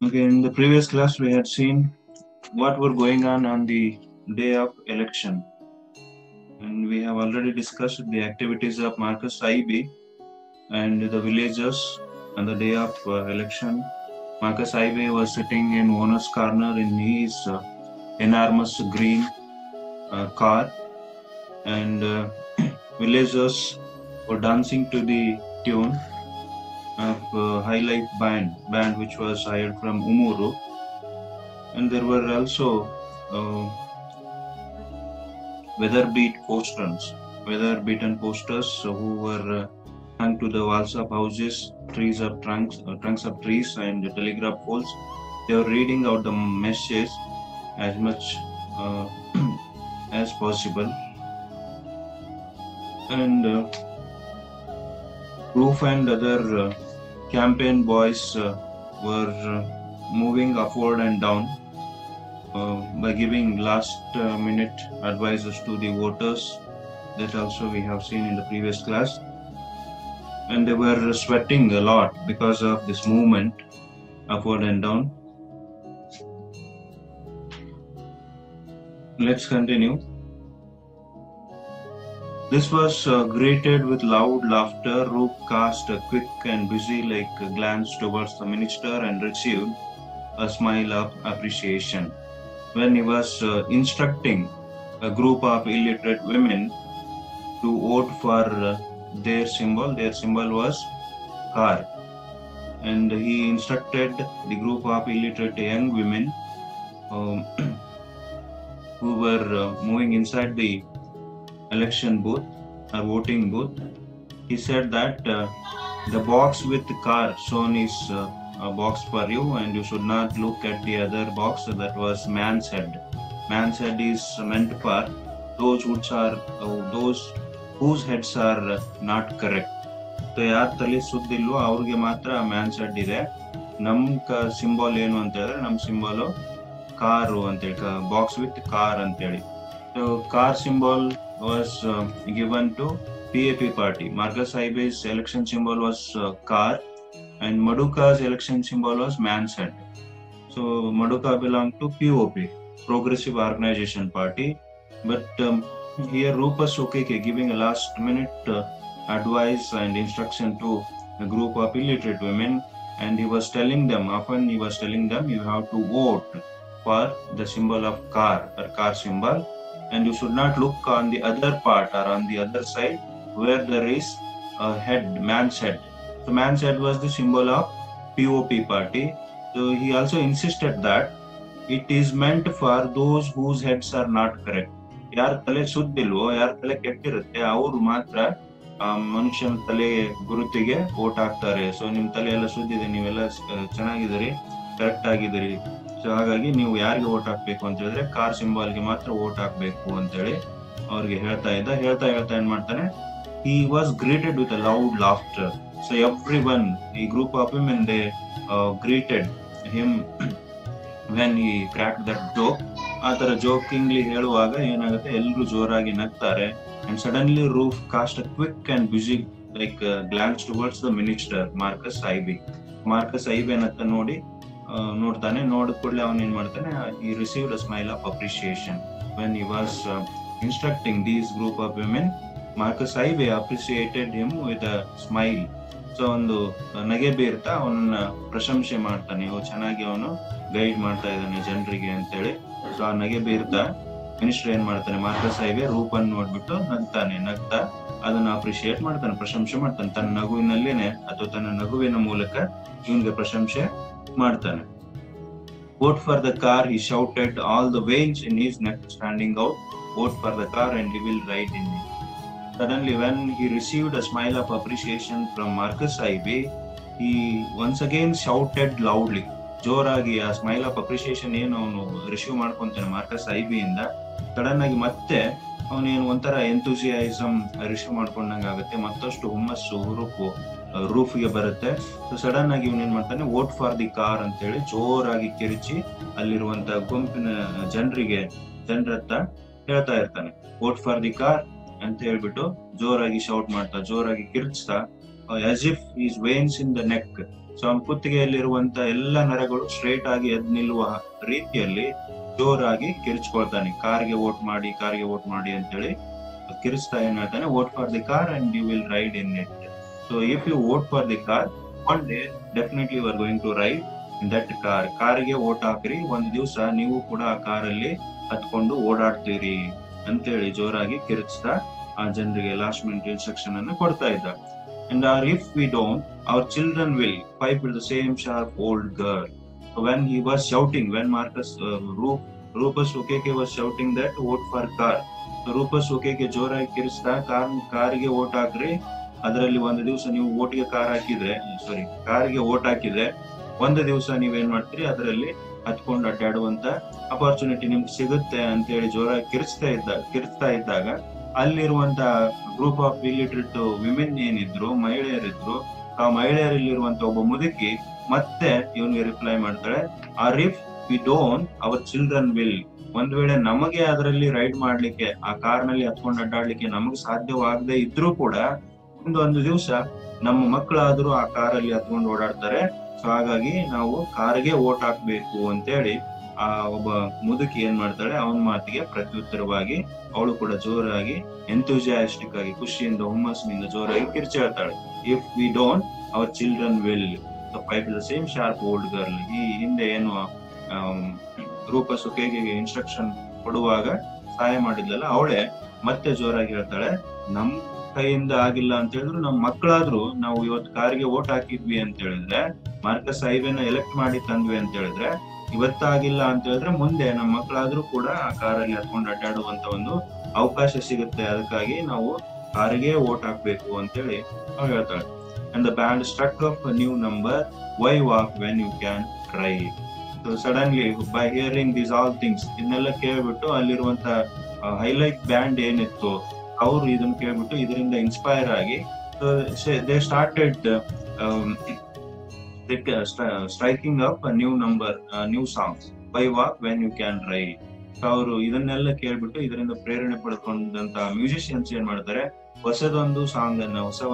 Okay, in the previous class, we had seen what were going on the day of election, and we have already discussed the activities of Marcus Ibe and the villagers on the day of election. Marcus Ibe was sitting in owner's corner in his enormous green car, and villagers were dancing to the tune of High Life band which was hired from Umuru, and there were also uh, weather beaten posters who were hung to the walls of houses, trunks of trees, and telegraph poles. They were reading out the message as much uh, as possible, and Roof and other campaign boys were moving upward and down by giving last minute advices to the voters. That also we have seen in the previous class. And they were sweating a lot because of this movement upward and down. Let's continue. This was greeted with loud laughter. Roop cast a quick and busy-like glance towards the minister and received a smile of appreciation. When he was instructing a group of illiterate women to vote for their symbol was car, and he instructed the group of illiterate young women who were moving inside the election booth or voting booth. He said that the box with the car shown is a box for you, and you should not look at the other box that was man's head. Man's head is meant for those whose heads are not correct. So ಯಾರ ತಲೆ ಸುದ್ದಿಲ್ವೋ ಅವ್ರಿಗೆ ಮಾತ್ರ mans head ಇದೆ. ನಮ್ಮ symbol ಏನು ಅಂತ ಹೇಳಿದ್ರೆ ನಮ್ಮ ಸಿಂಬಲ್ ಕಾರು ಅಂತೇಳಿ, ಬಾಕ್ಸ್ ವಿತ್ ಕಾರ್ ಅಂತೇಳಿ. So car symbol was given to PAP party. Marcus Ibe's election symbol was car, and Maduka's election symbol was man's head. So Maduka belonged to POP, Progressive Organization Party. But here Rupas Okeke giving a last minute advice and instruction to a group of illiterate women, and he was telling them, you have to vote for the symbol of car or car symbol, and you should not look on the other part or on the other side where there is a head, man's head. So man's head was the symbol of POP party. So he also insisted that it is meant for those whose heads are not correct. ಯಾರ ತಲೆ ಸುದ್ದಿಲ್ವೋ, ಯಾರ ತಲೆ ಕೆಟ್ಟಿರುತ್ತೆ, ಅವರು ಮಾತ್ರ ಮನುಷ್ಯನ ತಲೆ ಗುರುತಿಗೆ vote ಹಾಕ್ತಾರೆ. So ನಿಮ್ ತಲೆ ಎಲ್ಲ ಸುದ್ದಿದೆ, ನೀವೆಲ್ಲ ಚೆನ್ನಾಗಿದ್ದೀರಿ, ಕರೆಕ್ಟ್ ಆಗಿದ್ದೀರಿ, ಸೊ ಹಾಗಾಗಿ ನೀವು ಯಾರಿಗೆ ವೋಟ್ ಹಾಕ್ಬೇಕು ಅಂತ ಹೇಳಿದ್ರೆ ಕಾರ್ ಸಿಂಬಲ್ಗೆ ಮಾತ್ರ ವೋಟ್ ಹಾಕ್ಬೇಕು ಅಂತೇಳಿ ಅವ್ರಿಗೆ ಹೇಳ್ತಾ ಏನ್ ಮಾಡ್ತಾನೆ, he was greeted with a loud laughter. So everyone, a group of women, they greeted him when he cracked that joke. ಆ ತರ ಜೋಕಿಂಗ್ಲಿ ಹೇಳುವಾಗ ಏನಾಗುತ್ತೆ, ಎಲ್ರು ಜೋರಾಗಿ ನಗ್ತಾರೆ. And suddenly Roof cast a quick and busy glance towards the minister, Marcus Ibe. Marcus ಐಬೆನತ್ತ ನೋಡ್ತಾನೆ. ನೋಡಿದ ಕೂಡಲೇ ಅವನ್ ಏನ್ ಮಾಡ್ತಾನೆ, he received a smile of appreciation. When he was instructing these group of women, Marcus Ibe appreciated him with a smile. So ಒಂದು ನಗೆ ಬೀರ್ತಾ ಅವನನ್ನ ಪ್ರಶಂಸೆ ಮಾಡ್ತಾನೆ, ಚೆನ್ನಾಗಿ ಅವನು ಗೈಡ್ ಮಾಡ್ತಾ ಇದ್ದಾನೆ ಜನರಿಗೆ ಅಂತೇಳಿ. ಸೊ ಆ ನಗೆ ಬೀರ್ತಾ ಮಿನಿಸ್ಟರ್ ಏನ್ ಮಾಡ್ತಾನೆ, ಮಾರ್ಕಸ್ ಐಬೆ ರೂಪನ್ ನೋಡ್ಬಿಟ್ಟು ನಗ್ತಾ ಅದನ್ನ ಅಪ್ರಿಶಿಯೇಟ್ ಮಾಡ್ತಾನೆ, ಪ್ರಶಂಸೆ ಮಾಡ್ತಾನೆ. ತನ್ನ ನಗುವಿನಲ್ಲೇನೆ ಅಥವಾ ತನ್ನ ನಗುವಿನ ಮೂಲಕ ಇವನ್ಗೆ ಪ್ರಶಂಸೆ ಮಾಡ್ತಾನೆ. Vote for the car, he shouted, all the veins in his neck standing out. Vote for the car and he will ride in it. Suddenly, when he received a smile of appreciation from Marcus Ibe, he once again shouted loudly. ಜೋರಾಗಿ ಆ smile of appreciation ಏನು ಅವನು receive ಮಾಡ್ಕೊಂತಾನೆ Marcus IB ಇಂದ, sudden ಆಗಿ ಮತ್ತೆ ಅವನೇನು ಒಂಥರ enthusiasm receive ಮಾಡ್ಕೊಂಡಂಗೆ ಆಗುತ್ತೆ, ಮತ್ತಷ್ಟು ಹುಮ್ಮಸ್ಸು ಹುರುಪು ರೂಫ್ಗೆ ಬರುತ್ತೆ. ಸೊ ಸಡನ್ ಆಗಿ ಇವನ್ ಏನ್ ಮಾಡ್ತಾನೆ, ವೋಟ್ ಫಾರ್ ದಿ ಕಾರ್ ಅಂತ ಹೇಳಿ ಜೋರಾಗಿ ಕಿರಿಚಿ ಅಲ್ಲಿರುವಂತ ಗುಂಪಿನ ಜನರತ್ತ ಹೇಳ್ತಾ ಇರ್ತಾನೆ, ವೋಟ್ ಫಾರ್ ದಿ ಕಾರ್ ಅಂತ ಹೇಳ್ಬಿಟ್ಟು ಜೋರಾಗಿ ಶೌಟ್ ಮಾಡ್ತಾ, ಜೋರಾಗಿ ಕಿರ್ಚ್ತಾ, as if his veins in the neck, so ಅವನ ಕುತ್ತಿಗೆಯಲ್ಲಿರುವಂತ ಎಲ್ಲ ನರಗಳು ಸ್ಟ್ರೇಟ್ ಆಗಿ ಎದ್ ನಿಲ್ಲುವ ರೀತಿಯಲ್ಲಿ ಜೋರಾಗಿ ಕಿರ್ಚ್ಕೊಳ್ತಾನೆ. ಕಾರ್ಗೆ ವೋಟ್ ಮಾಡಿ, ಕಾರ್ಗೆ ವೋಟ್ ಮಾಡಿ ಅಂತೇಳಿ ಕಿರಿಸ್ತಾ ಏನ್ ಹೇಳ್ತಾನೆ, vote for the car and you will ride in it. So if you vote for the car, one day definitely you are going to ride in that car. ಕಾರಿಗೆ ವೋಟ್ ಹಾಕ್ರಿ, ಒಂದ್ ದಿವಸ ನೀವು ಕೂಡ ಆ ಕಾರಲ್ಲಿ ಹತ್ಕೊಂಡು ಓಡಾಡ್ತೀರಿ ಅಂತೇಳಿ ಜೋರಾಗಿ ಕಿರಿಚ್ತಾ ಆ ಜನರಿಗೆ ಲಾಸ್ಟ್ ಮಿನಿಟ್ ಇನ್ಸ್ಟ್ರಕ್ಷನ್ ಅನ್ನು ಕೊಡ್ತಾ ಇದ್ದ. And if we don't, our children will pipe with the same sharp old girl. So when he was shouting, when Rufus Ukeke was shouting that vote for car, so Rufus Ukeke ಜೋರಾಗಿ ಕಿರಿಸ್ತಾ ಕಾರಿಗೆ vote ಹಾಕ್ರಿ, ಅದರಲ್ಲಿ ಒಂದು ದಿವಸ ನೀವು ಕಾರಿಗೆ vote ಹಾಕಿದ್ರೆ ಒಂದು ದಿವಸ ನೀವೇನ್ ಮಾಡ್ತೀರಿ, ಅದರಲ್ಲಿ ಹತ್ಕೊಂಡು ಅಡ್ಡಾಡುವಂತ ಅಪರ್ಚುನಿಟಿ ನಿಮ್ಗೆ ಸಿಗುತ್ತೆ ಅಂತ ಹೇಳಿ ಜೋರಾಗಿ ಕಿರಿಸ್ತಾ ಇದ್ದಾಗ ಅಲ್ಲಿರುವಂತ ಗ್ರೂಪ್ ಆಫ್ ಇಲ್ಲಿಟ್ರೇಟ್ ವಿಮೆನ್ ಏನಿದ್ರು, ಮಹಿಳೆಯರಿದ್ರು, ಆ ಮಹಿಳೆಯರಲ್ಲಿರುವಂತ ಒಬ್ಬ ಮುದುಕಿ ಮತ್ತೆ ಇವನಿಗೆ ರಿಪ್ಲೈ ಮಾಡ್ತಾಳೆ, or if we don't our children will. ಒಂದ್ ವೇಳೆ ನಮಗೆ ಅದರಲ್ಲಿ ರೈಡ್ ಮಾಡ್ಲಿಕ್ಕೆ, ಆ ಕಾರ್ನಲ್ಲಿ ಹತ್ಕೊಂಡು ಅಡ್ಡಾಡ್ಲಿಕ್ಕೆ ನಮಗೆ ಸಾಧ್ಯವಾಗದೆ ಇದ್ರೂ ಕೂಡ ಒಂದು ದಿವಸ ನಮ್ಮ ಮಕ್ಕಳಾದ್ರೂ ಆ ಕಾರಲ್ಲಿ ಹತ್ಕೊಂಡು ಓಡಾಡ್ತಾರೆ. ಸೊ ಹಾಗಾಗಿ ನಾವು ಕಾರ್ಗೆ ವೋಟ್ ಹಾಕ್ಬೇಕು ಅಂತೇಳಿ ಆ ಒಬ್ಬ ಮುದುಕಿ ಏನ್ ಮಾಡ್ತಾಳೆ, ಅವನ ಮಾತಿಗೆ ಪ್ರತ್ಯುತ್ತರವಾಗಿ ಅವಳು ಕೂಡ ಜೋರಾಗಿ ಎಂಥೂಸಿಯಾಸ್ಟಿಕ್ ಆಗಿ, ಖುಷಿಯಿಂದ ಹುಮ್ಮಸ್ಸಿನಿಂದ ಜೋರಾಗಿ ಕಿರ್ಚಿ ಹೇಳ್ತಾಳೆ, if we don't our children will pipe the same sharp old girl. ಈ ಹಿಂದೆ ಏನು ರೂಪಸ್ ಉಕೇಗೆ ಇನ್ಸ್ಟ್ರಕ್ಷನ್ ಕೊಡುವಾಗ ಸಹಾಯ ಮಾಡಿದ್ಲಲ್ಲ, ಅವಳೇ ಮತ್ತೆ ಜೋರಾಗಿ ಹೇಳ್ತಾಳೆ, ನಮ್ ಕೈಯಿಂದ ಆಗಿಲ್ಲ ಅಂತ ಹೇಳಿದ್ರು ನಮ್ಮ ಮಕ್ಕಳಾದ್ರೂ ನಾವು ಇವತ್ತು ಕಾರಿಗೆ ವೋಟ್ ಹಾಕಿದ್ವಿ ಅಂತ ಹೇಳಿದ್ರೆ, ಮಾರ್ಕಸ್ ಐವೇನ ಎಲೆಕ್ಟ್ ಮಾಡಿ ತಂದ್ವಿ ಅಂತ ಹೇಳಿದ್ರೆ, ಇವತ್ತಾಗಿಲ್ಲ ಅಂತ ಹೇಳಿದ್ರೆ ಮುಂದೆ ನಮ್ಮ ಮಕ್ಕಳಾದ್ರೂ ಕೂಡ ಆ ಕಾರಲ್ಲಿ ಹತ್ಕೊಂಡು ಅಡ್ಡಾಡುವಂತ ಒಂದು ಅವಕಾಶ ಸಿಗುತ್ತೆ. ಅದಕ್ಕಾಗಿ ನಾವು ಕಾರಿಗೆ ವೋಟ್ ಹಾಕ್ಬೇಕು ಅಂತೇಳಿ ಅವ್ರು ಹೇಳ್ತಾಳೆ. And the band struck up new number, why walk when you can ride. So suddenly by hearing these all things, ಇದನ್ನೆಲ್ಲ ಕೇಳ್ಬಿಟ್ಟು ಅಲ್ಲಿರುವಂತ ಹೈಲೈಟ್ ಬ್ಯಾಂಡ್ ಏನಿತ್ತು ಅವರು ಇದನ್ನ ಕೇಳ್ಬಿಟ್ಟು ಇದರಿಂದ ಇನ್ಸ್ಪೈರ್ ಆಗಿ they started striking up new number, new songs, by walk when you can ride. ಅವರು ಇದನ್ನೆಲ್ಲ ಕೇಳ್ಬಿಟ್ಟು ಇದರಿಂದ ಪ್ರೇರಣೆ ಪಡ್ಕೊಂಡಂತ ಮ್ಯೂಸಿಷಿಯನ್ಸ್ ಏನ್ ಮಾಡ್ತಾರೆ, ಹೊಸ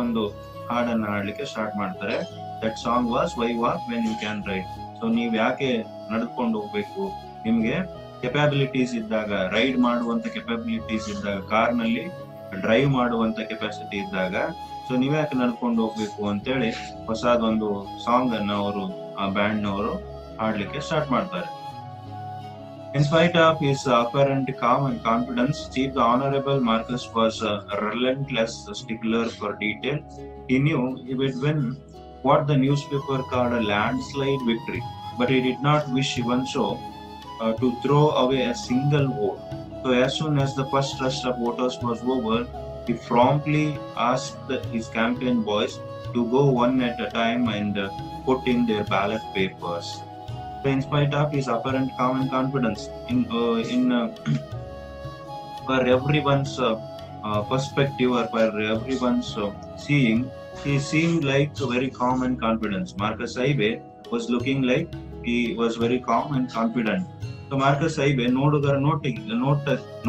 ಒಂದು ಹಾಡನ್ನ ಹಾಡ್ಲಿಕ್ಕೆ ಸ್ಟಾರ್ಟ್ ಮಾಡ್ತಾರೆ. That song was why walk when you can ride. So ನೀವ್ ಯಾಕೆ ನಡ್ಕೊಂಡು ಹೋಗ್ಬೇಕು, ನಿಮ್ಗೆ ಕೆಪಾಬಿಲಿಟೀಸ್ ಇದ್ದಾಗ, ರೈಡ್ ಮಾಡುವಂತ ಕೆಪಾಬಿಲಿಟೀಸ್ ಇದ್ದಾಗ, ಕಾರ್ ನಲ್ಲಿ ಡ್ರೈವ್ ಮಾಡುವಂತ ಕೆಪಾಸಿಟಿ ಇದ್ದಾಗ, ಸೊ ನೀವ್ಯಾಕೆ ನಡ್ಕೊಂಡು ಹೋಗ್ಬೇಕು ಅಂತೇಳಿ ಹೊಸದೊಂದು ಸಾಂಗ್ ಅನ್ನ ಅವರು, ಆ ಬ್ಯಾಂಡ್ ನವರು ಹಾಡ್ಲಿಕ್ಕೆ ಸ್ಟಾರ್ಟ್ ಮಾಡ್ತಾರೆ. In spite of his apparent calm and confidence, Chief the Honorable Marcus was a relentless stickler for detail. He knew he would win what the newspaper called a landslide victory, but he did not wish even so to throw away a single vote. So as soon as the first rush of voters was over, he promptly asked his campaign boys to go one at a time and put in their ballot papers. So in spite of his apparent calm and confidence, for everyone's perspective or for everyone's seeing, he seemed like very calm and confident. Marcus Aibe was looking like he was very calm and confident. So Marcus Aibe ನೋಡುಗರ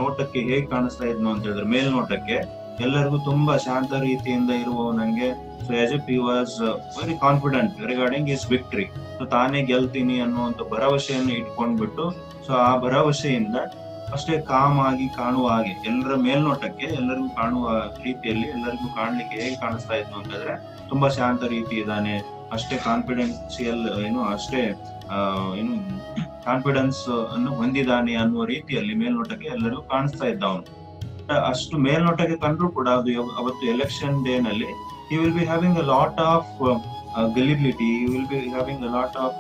ನೋಟಕ್ಕೆ ಹೇಗೆ ಕಾಣಿಸ್ತಾ ಇದ್ನು ಅಂತ ಹೇಳಿದ್ರೆ, ಮೇಲ್ನೋಟಕ್ಕೆ ಎಲ್ಲರಿಗೂ ತುಂಬಾ ಶಾಂತ ರೀತಿಯಿಂದ ಇರುವವನಂಗೆ. So as if he was very confident regarding his victory. So ತಾನೇ ಗೆಲ್ತೀನಿ ಅನ್ನುವಂತ ಭರವಸೆಯನ್ನು ಇಟ್ಕೊಂಡ್ಬಿಟ್ಟು, ಸೊ ಆ ಭರವಸೆಯಿಂದ ಅಷ್ಟೇ ಕಾಮ್ ಆಗಿ ಕಾಣುವ ಹಾಗೆ, ಎಲ್ಲರ ಮೇಲ್ನೋಟಕ್ಕೆ ಎಲ್ಲರಿಗೂ ಕಾಣುವ ರೀತಿಯಲ್ಲಿ, ಎಲ್ಲರಿಗೂ ಕಾಣ್ಲಿಕ್ಕೆ ಹೇಗೆ ಕಾಣಿಸ್ತಾ ಇದ್ನು ಅಂತಂದ್ರೆ, ತುಂಬಾ ಶಾಂತ ರೀತಿ ಇದ್ದಾನೆ, ಅಷ್ಟೇ ಕಾನ್ಫಿಡೆನ್ಸಿಯಲ್ ಅಷ್ಟೇ ಕಾನ್ಫಿಡೆನ್ಸ್ ಅನ್ನು ಹೊಂದಿದ್ದಾನೆ ಅನ್ನುವ ರೀತಿಯಲ್ಲಿ ಮೇಲ್ನೋಟಕ್ಕೆ ಎಲ್ಲರಿಗೂ ಕಾಣಿಸ್ತಾ ಇದ್ದ ಅವನು. ಅಷ್ಟು ಮೇಲ್ನೋಟಕ್ಕೆ ಕಂಡ್ರು ಕೂಡ ಅದು ಅವತ್ತು ಎಲೆಕ್ಷನ್ ಡೇ ನಲ್ಲಿ he will be having a lot of gullibility, he will be having a lot of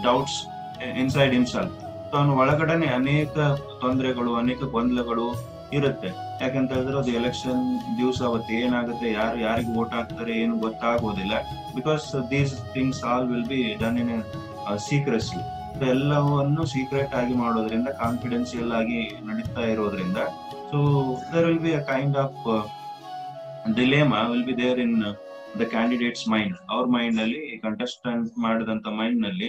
doubts inside himself. So ಅವನ ಒಳಗಡೆನೆ ಅನೇಕ ತೊಂದರೆಗಳು, ಅನೇಕ ಗೊಂದಲಗಳು ಇರುತ್ತೆ. ಯಾಕಂತ ಹೇಳಿದ್ರೆ ಅದು ಎಲೆಕ್ಷನ್ ದಿವಸ ಅವತ್ತು ಏನಾಗುತ್ತೆ, ಯಾರಿಗೆ ವೋಟ್ ಹಾಕ್ತಾರೆ ಏನು ಗೊತ್ತಾಗೋದಿಲ್ಲ. Because these things all will be done in secrecy. ಎಲ್ಲವನ್ನು ಸೀಕ್ರೆಟ್ ಆಗಿ ಮಾಡೋದ್ರಿಂದ, ಕಾನ್ಫಿಡೆನ್ಸಿಯಲ್ ಆಗಿ ನಡೀತಾ ಇರೋದ್ರಿಂದ, so there will be a kind of dilemma will be there in the candidate's mind. ಅವ್ರ ಮೈಂಡ್ ನಲ್ಲಿ, ಕಂಟೆಸ್ಟೆಂಟ್ ಮಾಡಿದಂತ ಮೈಂಡ್ ನಲ್ಲಿ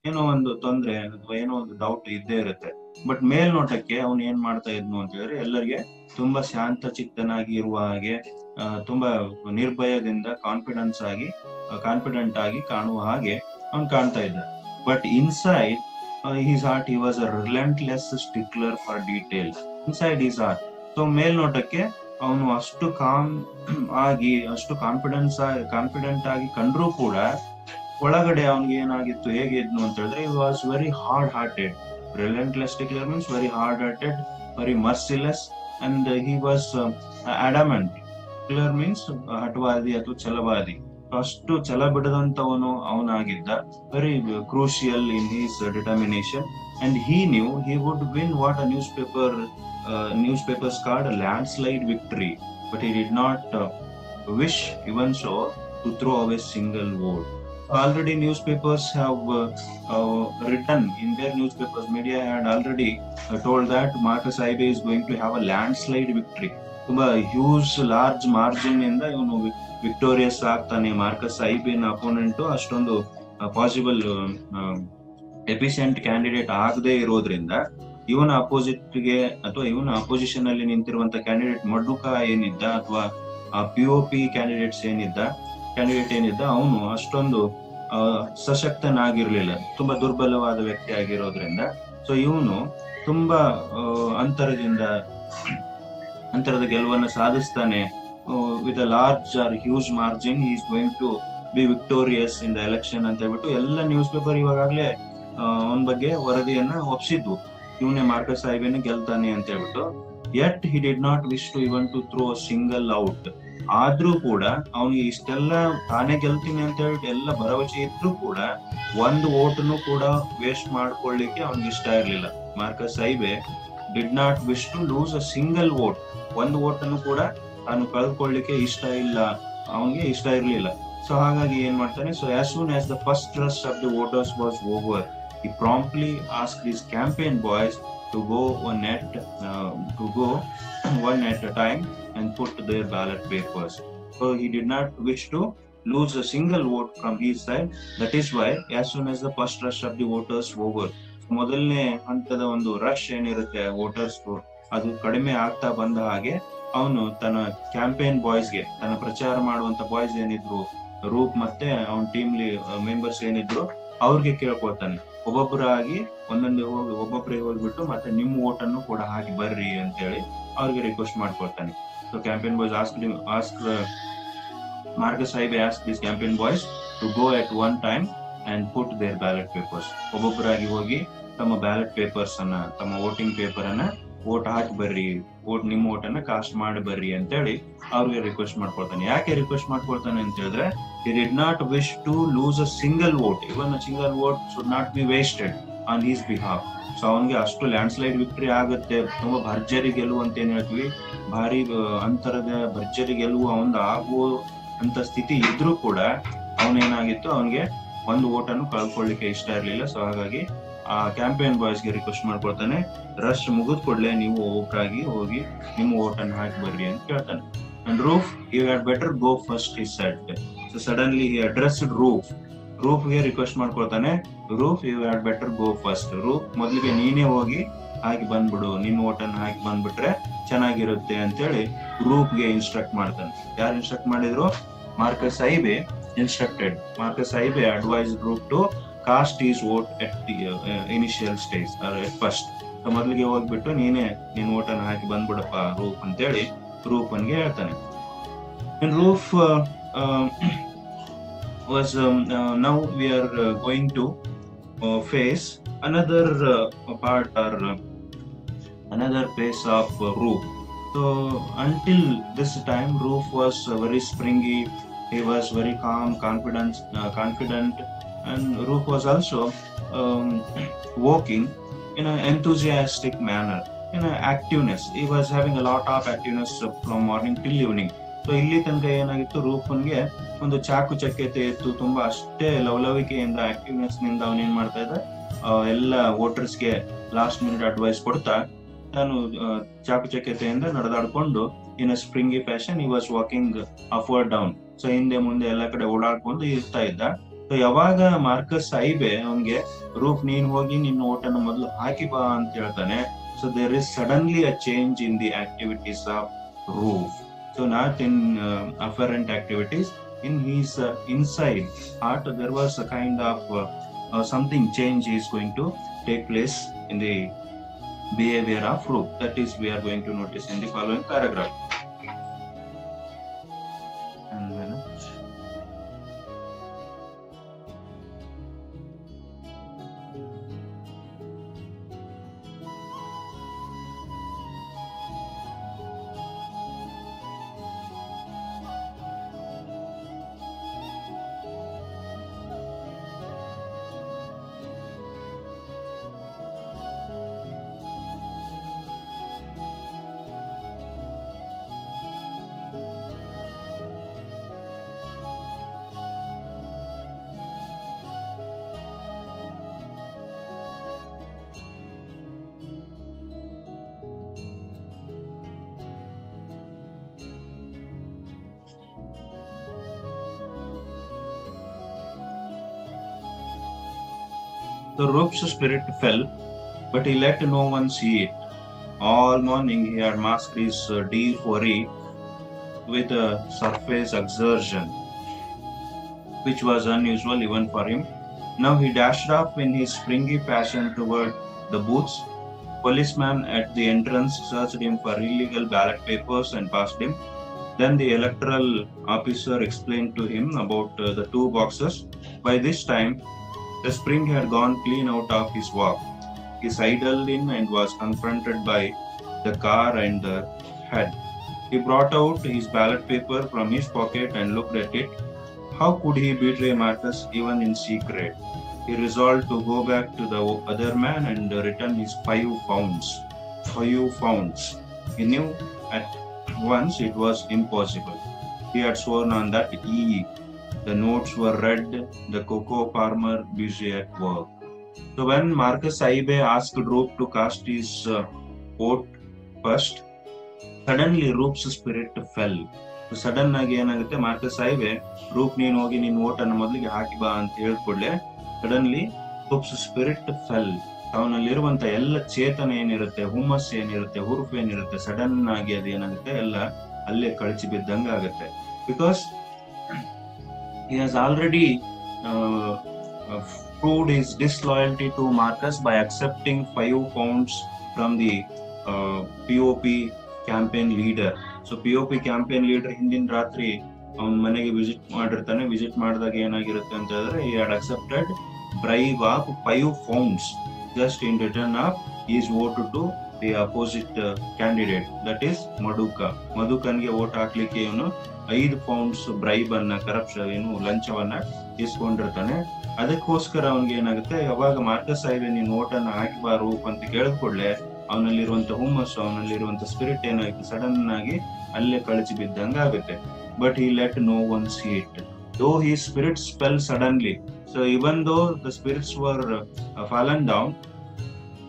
ಏನೋ ಒಂದು ತೊಂದರೆ ಅಥವಾ ಏನೋ ಒಂದು ಡೌಟ್ ಇದ್ದೇ ಇರುತ್ತೆ. ಬಟ್ ಮೇಲ್ನೋಟಕ್ಕೆ ಅವ್ನು ಏನ್ ಮಾಡ್ತಾ ಇದ್ನು ಅಂತ ಹೇಳಿದ್ರೆ, ಎಲ್ಲರಿಗೆ ತುಂಬಾ ಶಾಂತ ಚಿತ್ತನಾಗಿ ಇರುವ ಹಾಗೆ, ತುಂಬಾ ನಿರ್ಭಯದಿಂದ ಕಾನ್ಫಿಡೆನ್ಸ್ ಆಗಿ ಕಾನ್ಫಿಡೆಂಟ್ ಆಗಿ ಕಾಣುವ ಹಾಗೆ ಅವ್ನು ಕಾಣ್ತಾ ಇದ್ದ. But inside his heart he was a relentless stickler for details. Inside his heart. So ಮೇಲ್ನೋಟಕ್ಕೆ ಅವನು ಅಷ್ಟು ಕಾಮ್ ಆಗಿ ಅಷ್ಟು ಕಾನ್ಫಿಡೆಂಟ್ ಆಗಿ ಕಂಡ್ರೂ ಕೂಡ ಒಳಗಡೆ ಅವನಿಗೆ ಏನಾಗಿತ್ತು, ಹೇಗೆ ಇದ್ನು ಅಂತ ಹೇಳಿದ್ರೆ he was very hard hearted. Relentless stickler means very hard hearted, very merciless, and he was adamant. Stickler means ಹಠವಾದಿ ಅಥವಾ ಛಲವಾದಿ. ಅಷ್ಟು ಛಲ ಬಿಡದಂತವನು ಅವನಾಗಿದ್ದ. Very crucial in his determination, and he knew he would win what a newspapers called a landslide victory, but he did not wish even so to throw away single vote. Already newspapers have written in their newspapers, media had already told that Marcus Aibe is going to have a landslide victory. ತುಂಬಾ huge large margin ಇಂದ ಇವನು victorious ಆಗ್ತಾನೆ. Marcus ಐಬೆನ opponent ಅಷ್ಟೊಂದು possible efficient candidate ಆಗದೆ ಇರೋದ್ರಿಂದ ಇವನ ಅಪೋಸಿಟ್ಗೆ ಅಥವಾ ಇವನ ಅಪೋಸಿಷನ್ ಅಲ್ಲಿ ನಿಂತಿರುವಂತ ಕ್ಯಾಂಡಿಡೇಟ್ ಮಡ್ಡುಕ ಏನಿದ್ದ ಅಥವಾ POP ಕ್ಯಾಂಡಿಡೇಟ್ ಏನಿದ್ದ ಅವನು ಅಷ್ಟೊಂದು ಸಶಕ್ತನಾಗಿರ್ಲಿಲ್ಲ, ತುಂಬಾ ದುರ್ಬಲವಾದ ವ್ಯಕ್ತಿ ಆಗಿರೋದ್ರಿಂದ. ಸೊ ಇವನು ತುಂಬಾ ಅಂತರದ ಗೆಲುವನ್ನು ಸಾಧಿಸ್ತಾನೆ. With a large or huge margin he is going to be victorious in the election ಅಂತ ಹೇಳ್ಬಿಟ್ಟು ಎಲ್ಲ ನ್ಯೂಸ್ ಪೇಪರ್ ಇವಾಗಲೇ ಅವನ ಬಗ್ಗೆ ವರದಿಯನ್ನ ಒಪ್ಸಿದ್ವು, ಇವನೇ ಮಾರ್ಕಸ್ ಐಬೆನೇ ಗೆಲ್ತಾನೆ ಅಂತ ಹೇಳ್ಬಿಟ್ಟು. Yet he did not wish to even to throw a single out. ಆದ್ರೂ ಕೂಡ ಅವನಿಗೆ ಇಷ್ಟೆಲ್ಲ ತಾನೇ ಗೆಲ್ತೀನಿ ಅಂತ ಹೇಳ್ಬಿಟ್ಟು ಎಲ್ಲ ಭರವಸೆ ಇದ್ರೂ ಕೂಡ ಒಂದು ಓಟನ್ನು ಕೂಡ ವೇಸ್ಟ್ ಮಾಡ್ಕೊಳ್ಳಿಕ್ಕೆ ಅವನಿಗೆ ಇಷ್ಟ ಇರ್ಲಿಲ್ಲ. Marcus Aibe did not wish to lose a single vote. ಒಂದು ವೋಟ್ ಅನ್ನು ಕೂಡ ತಾನು ಕಳ್ಕೊಳ್ಳಿಕ್ಕೆ ಅವನಿಗೆ ಇಷ್ಟ ಇರ್ಲಿಲ್ಲ. ಸೊ ಹಾಗಾಗಿ ಏನ್ ಮಾಡ್ತಾನೆ, so as soon as the first rush of the voters was over, he promptly asked his campaign boys to go one at a time and put their ballot papers. So he did not wish to lose a single vote from his side. That is why as soon as the first rush of the voters over, ಮೊದಲನೇ ಹಂತದ ಒಂದು rush ಏನಿರುತ್ತೆ voters, ಅದು ಕಡಿಮೆ ಆಗ್ತಾ ಬಂದ ಹಾಗೆ ಅವನು ತನ್ನ ಕ್ಯಾಂಪೇನ್ ಬಾಯ್ಸ್ಗೆ, ತನ್ನ ಪ್ರಚಾರ ಮಾಡುವಂತ ಬಾಯ್ಸ್ ಏನಿದ್ರು, ರೂಪ್ ಮತ್ತೆ ಅವನ ಟೀಮ್ ಮೆಂಬರ್ಸ್ ಏನಿದ್ರು ಅವ್ರಿಗೆ ಕೇಳ್ಕೊಳ್ತಾನೆ, ಒಬ್ಬೊಬ್ಬರೇ ಹೋಗ್ಬಿಟ್ಟು ಮತ್ತೆ ನಿಮ್ ವೋಟ್ ಅನ್ನು ಕೂಡ ಹಾಕಿ ಬರ್ರಿ ಅಂತ ಹೇಳಿ ಅವ್ರಿಗೆ ರಿಕ್ವೆಸ್ಟ್ ಮಾಡ್ಕೊಳ್ತಾನೆ. So campaign boys ask Marcus Aibe asked his campaign boys to go at one time and put their ballot papers. ಒಬ್ಬೊಬ್ಬರಾಗಿ ಹೋಗಿ ತಮ್ಮ ಬ್ಯಾಲೆಟ್ ಪೇಪರ್ಸ್ ಅನ್ನ, ತಮ್ಮ ವೋಟಿಂಗ್ ಪೇಪರ್ ಅನ್ನ ವೋಟ್ ಹಾಕಿ ಬರ್ರಿ, ನಿಮ್ಮ ವೋಟ್ ಅನ್ನ ಕಾಸ್ಟ್ ಮಾಡಿ ಬರ್ರಿ ಅಂತ ಹೇಳಿ ಅವ್ರಿಗೆ ರಿಕ್ವೆಸ್ಟ್ ಮಾಡ್ಕೊಳ್ತಾನೆ. ಯಾಕೆ ರಿಕ್ವೆಸ್ಟ್ ಮಾಡ್ಕೊಳ್ತಾನೆ ಅಂತ ಹೇಳಿದ್ರೆ, he did not wish to lose a single vote. Even a single vote should not be wasted on his behalf. So ಅವನಿಗೆ ಅಷ್ಟು ಲ್ಯಾಂಡ್ಸ್ಲೈಡ್ ವಿಕ್ಟರಿ ಆಗುತ್ತೆ, ತುಂಬಾ ಭರ್ಜರಿ ಗೆಲುವು ಅಂತ ಏನ್ ಹೇಳ್ತೀವಿ, ಭಾರಿ ಅಂತರದ ಭರ್ಜರಿ ಗೆಲುವು ಅವನ್ ಆಗುವ ಅಂತ ಸ್ಥಿತಿ ಇದ್ರೂ ಕೂಡ ಅವನೇನಾಗಿತ್ತು, ಅವನಿಗೆ ಒಂದು ವೋಟ್ ಅನ್ನು ಕಳ್ಕೊಳ್ಳಿಕ್ಕೆ ಇಷ್ಟ ಇರ್ಲಿಲ್ಲ. ಸೊ ಹಾಗಾಗಿ ಆ ಕ್ಯಾಂಪೇನ್ ಬಾಯ್ಸ್ ಗೆ ರಿಕ್ವೆಸ್ಟ್ ಮಾಡ್ಕೊಳ್ತಾನೆ, ರಶ್ ಮುಗಿದ್ ಕೂಡಲೇ ನೀವು ಒಬ್ಬರಾಗಿ ಹೋಗಿ ನಿಮ್ಮ ವೋಟ್ ಅನ್ನು ಹಾಕಿ ಬರ್ರಿ ಅಂತ ಕೇಳ್ತಾನೆ. And Roop, you had better go first he said. So suddenly he addressed Roop ಗೆ ರಿಕ್ವೆಸ್ಟ್ ಮಾಡ್ಕೊಳ್ತಾನೆ, Roop you had better go first. Roop, ಮೊದಲಿಗೆ ನೀನೇ ಹೋಗಿ ಹಾಕಿ ಬಂದ್ಬಿಡು, ನಿನ್ನ ವೋಟ್ ಅನ್ನು ಹಾಕಿ ಬಂದ್ಬಿಟ್ರೆ ಚೆನ್ನಾಗಿರುತ್ತೆ ಅಂತೇಳಿ ರೂಫ್ ಗೆ ಇನ್ಸ್ಟ್ರಕ್ಟ್ ಮಾಡ್ತಾನೆ. ಯಾರು ಇನ್ಸ್ಟ್ರಕ್ಟ್ ಮಾಡಿದ್ರು? Marcus Aibe instructed. Marcus Aibe advised Roop to cast his vote at the initial stage or at first. So ಮೊದಲಿಗೆ ಹೋಗ್ಬಿಟ್ಟು ನೀನೇ ನಿನ್ ವೋಟ್ ಅನ್ನು ಹಾಕಿ ಬಂದ್ಬಿಡಪ್ಪ ರೂಪ್ ಅಂತೇಳಿ ರೂಪನ್ಗೆ ಹೇಳ್ತಾನೆ. Roof was now we are going to face another part or another phase of Roop. So until this time Roop was very springy. He was very calm, confident, and Roop was also walking in an enthusiastic manner, in an activeness. He was having a lot of activeness from morning till evening. So ಇಲ್ಲಿ ತನಕ ಏನಾಗಿತ್ತು, ರೂಪನ್ಗೆ ಒಂದು ಚಾಕುಚಕ್ಯತೆ ಇತ್ತು, ತುಂಬಾ ಅಷ್ಟೇ ಲವಲವಿಕೆಯಿಂದ activeness ನಿಂದ ಅವನೇನ್ ಮಾಡ್ತಾ ಇದ್ದ, ಎಲ್ಲ ವೋಟರ್ಸ್ಗೆ ಲಾಸ್ಟ್ ಮಿನಿಟ್ ಅಡ್ವೈಸ್ ಕೊಡ್ತಾ ತಾನು ಚಾಕುಚಕ್ಯತೆಯಿಂದ ನಡೆದಾಡ್ಕೊಂಡು in a springy fashion he was walking upward down. So ಹಿಂದೆ ಮುಂದೆ ಎಲ್ಲ ಕಡೆ ಓಡಾಡ್ಕೊಂಡು ಇರ್ತಾ ಇದ್ದ. ಸೊ ಯಾವಾಗ ಮಾರ್ಕಸ್ ಐಬೆ ಅವನ್ಗೆ ರೂಫ್ ನೀನ್ ಹೋಗಿ ನಿನ್ನ ಓಟನ್ನು ಮೊದಲು ಹಾಕಿ ಬಾ ಅಂತ ಹೇಳ್ತಾನೆ, so there is suddenly a change in the activities of Roof. So not in apparent activities, in his inside heart there was a kind of something change is going to take place in the behavior of Roop. That is, we are going to notice in the following paragraph. And then the Roop's spirit fell, but he let no one see it. All morning he had masked his deep worry with a surface exertion, which was unusual even for him. Now he dashed off in his springy fashion toward the booths. Policeman at the entrance searched him for illegal ballot papers and passed him. Then the electoral officer explained to him about the 2 boxes. By this time, the spring had gone clean out of his walk. He sidled in and was confronted by the car and the head. He brought out his ballot paper from his pocket and looked at it. How could he betray Marcus even in secret? He resolved to go back to the other man and return his 5 pounds. 5 pounds. He knew at once it was impossible. He had sworn on that eve. The notes were red, the cocoa farmer busy at work. So when Marcus Aibe asked Roop to cast his vote first, suddenly Roop's spirit fell. So sudden ಆಗಿ ಏನಾಗುತ್ತೆ, Marcus ಐಬೆ Roop ನೀನು ಹೋಗಿ ನಿನ್ನ ಓಟನ್ನು ಮೊದಲಿಗೆ ಹಾಕಿ ಬಾ ಅಂತ ಹೇಳ್ಕೊಡ್ಲೆ suddenly ರೂಪ್ಸ್ spirit fell. ಅವನಲ್ಲಿರುವಂತ ಎಲ್ಲ ಚೇತನ ಏನಿರುತ್ತೆ, ಹುಮ್ಮಸ್ ಏನಿರುತ್ತೆ, ಹುರುಪು ಏನಿರುತ್ತೆ, ಸಡನ್ ಆಗಿ ಅದೇನಾಗುತ್ತೆ ಎಲ್ಲ ಅಲ್ಲೇ ಕಳಚಿ ಬಿದ್ದಂಗೆ ಆಗುತ್ತೆ. Because he has already proved his disloyalty to Marcus by accepting 5 pounds from the POP campaign leader. So POP campaign leader ಹಿಂದಿನ ರಾತ್ರಿ ಅವನ ಮನೆಗೆ ವಿಸಿಟ್ ಮಾಡಿರ್ತಾನೆ. ವಿಸಿಟ್ ಮಾಡಿದಾಗ ಏನಾಗಿರುತ್ತೆ ಅಂತ ಹೇಳಿದ್ರೆ, he had accepted bribe of 5 pounds just in return of his vote to the opposite candidate, that is Madhuka. ಮಧುಕನ್ಗೆ ವೋಟ್ ಹಾಕ್ಲಿಕ್ಕೆ ಇವನು 5 ಪೌಂಡ್ಸ್ ಬ್ರೈಬ್ ಅನ್ನ, ಕರಪ್ಷನ್ ಏನು ಲಂಚವನ್ನ ಇಸ್ಕೊಂಡಿರ್ತಾನೆ. ಅದಕ್ಕೋಸ್ಕರ ಅವನಿಗೆ ಏನಾಗುತ್ತೆ, ಯಾವಾಗ ಮಾರ್ಕಸ್ ಐಬೆ ನೀನ್ ಓಟನ್ನ ಹಾಕಿಬಾ ರೂಪ್ ಅಂತ ಕೇಳಿದ್ಕೊಳ್ಳೆ ಅವನಲ್ಲಿರುವಂತ ಹುಮ್ಮಸ್ಸು, ಅವನಲ್ಲಿರುವಂತ ಸ್ಪಿರಿಟ್ ಏನಾಗುತ್ತೆ ಸಡನ್ ಆಗಿ ಅಲ್ಲೇ ಕಳಚಿ ಬಿದ್ದಂಗ ಆಗುತ್ತೆ. But he let no one see it. Though his spirits fell suddenly, so even though the spirits were fallen down,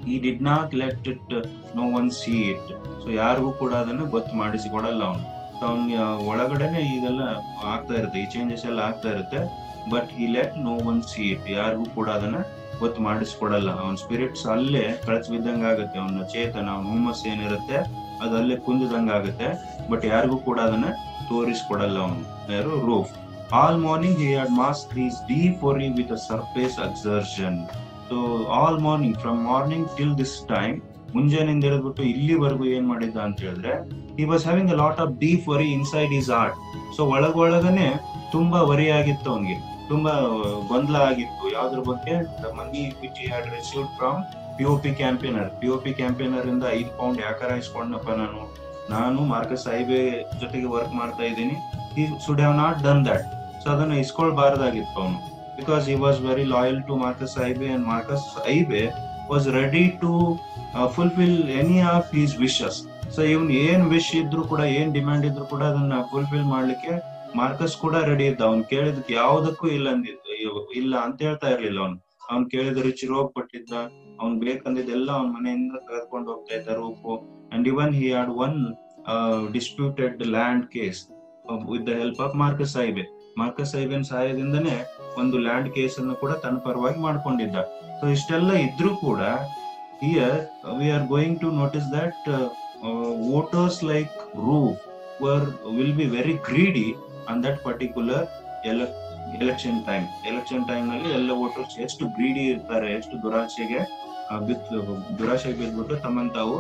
he did not let it no one see it. So ಯಾರಿಗೂ ಕೂಡ ಅದನ್ನ ಗೊತ್ತು ಮಾಡಿಸಿಕೊಡಲ್ಲ ಅವನು. ಅವನಿಗೆ ಒಳಗಡೆನೆ ಇದೆಲ್ಲ ಆಗ್ತಾ ಇರುತ್ತೆ, ಈ ಚೇಂಜಸ್ ಎಲ್ಲ ಆಗ್ತಾ ಇರುತ್ತೆ. But he let no one see it. ಯಾರಿಗೂ ಕೂಡ ಅದನ್ನ ಗೊತ್ತು ಮಾಡಿಸ್ಕೊಡಲ್ಲ. ಅವನ ಸ್ಪಿರಿಟ್ಸ್ ಅಲ್ಲೇ ಕಳಚಿ ಬಿದ್ದಂಗ ಆಗುತ್ತೆ, ಅವನ ಚೇತನ, ಅವನ ಹುಮ್ಮಸ್ ಏನಿರುತ್ತೆ ಅದು ಅಲ್ಲೇ ಕುಂದಿದಂಗ ಆಗುತ್ತೆ. ಬಟ್ ಯಾರಿಗೂ ಕೂಡ ಅದನ್ನ ತೋರಿಸ್ಕೊಡಲ್ಲ ಅವನು, ಯಾರು roof. All morning he had masked his deep worry with a surface exertion. So all morning, from morning till this time, ಮುಂಜಾನೆಯಿಂದ ಹಿಡಿದ್ಬಿಟ್ಟು ಇಲ್ಲಿವರೆಗೂ ಏನ್ ಮಾಡಿದ್ದ ಅಂತ ಹೇಳಿದ್ರೆ, he was having a lot of deep worry inside his heart. So ಒಳಗೊಳಗನೆ ತುಂಬಾ worry ಆಗಿತ್ತು ಅವನಿಗೆ, ತುಂಬಾ ಗೊಂದಲ ಆಗಿತ್ತು. ಯಾವ್ದ್ರ ಬಗ್ಗೆ? the money which he had received from POP campaigner. POP campaigner ಇಂದ 5 ಪೌಂಡ್ ಯಾಕಾರ ಇಸ್ಕೊಂಡಪ್ಪ ನಾನು ಮಾರ್ಕಸ್ ಐಬೆ ಜೊತೆಗೆ ವರ್ಕ್ ಮಾಡ್ತಾ ಇದ್ದೀನಿ. he should have not done that. So ಅದನ್ನ ಇಸ್ಕೊಳ್ಬಾರ್ದಾಗಿತ್ತು ಅವನು, because he was very loyal to Marcus Aibe, and Marcus Aibe was ready to fulfill any of his wishes. So ಇವನ್ ಏನ್ wish ಇದ್ರು ಕೂಡ, ಏನ್ ಡಿಮ್ಯಾಂಡ್ ಇದ್ರು ಕೂಡ ಅದನ್ನ ಫುಲ್ಫಿಲ್ ಮಾಡ್ಲಿಕ್ಕೆ ಮಾರ್ಕಸ್ ಕೂಡ ರೆಡಿ ಇದ್ದ. ಅವ್ನು ಕೇಳಿದಕ್ಕೆ ಯಾವುದಕ್ಕೂ ಇಲ್ಲ ಅಂತ ಹೇಳ್ತಾ ಇರ್ಲಿಲ್ಲ. ಅವ್ನು ಕೇಳಿದ ರಿಚ್ ರೋಪ್ ಕೊಟ್ಟಿದ್ದ, ಅವ್ನ್ ಬೇಕಂದಿದ್ದೆಲ್ಲ ಅವ್ನ ಮನೆಯಿಂದ ತೆಗೆದುಕೊಂಡು ಹೋಗ್ತಾ ಇದ್ದ Roop. And even he had one disputed land case with the help of Marcus Aibe. Marcus ಐಬೆನ್ ಸಹಾಯದಿಂದನೇ ಒಂದು ಲ್ಯಾಂಡ್ ಕೇಸ್ ಅನ್ನು ಕೂಡ ತನ್ನ ಪರವಾಗಿ ಮಾಡ್ಕೊಂಡಿದ್ದ. ಸೊ ಇಷ್ಟೆಲ್ಲ ಇದ್ರೂ ಕೂಡ here we are going to notice that voters like Roof will be very greedy on that particular election time ನಲ್ಲಿ ಎಲ್ಲ ವೋಟರ್ಸ್ ಎಷ್ಟು ಗ್ರೀಡಿ ಇರ್ತಾರೆ, ಎಷ್ಟು ದುರಾಶೆಗೆ ಬಿದ್ಬಿಟ್ಟು ತಮ್ಮನ್ ತಾವು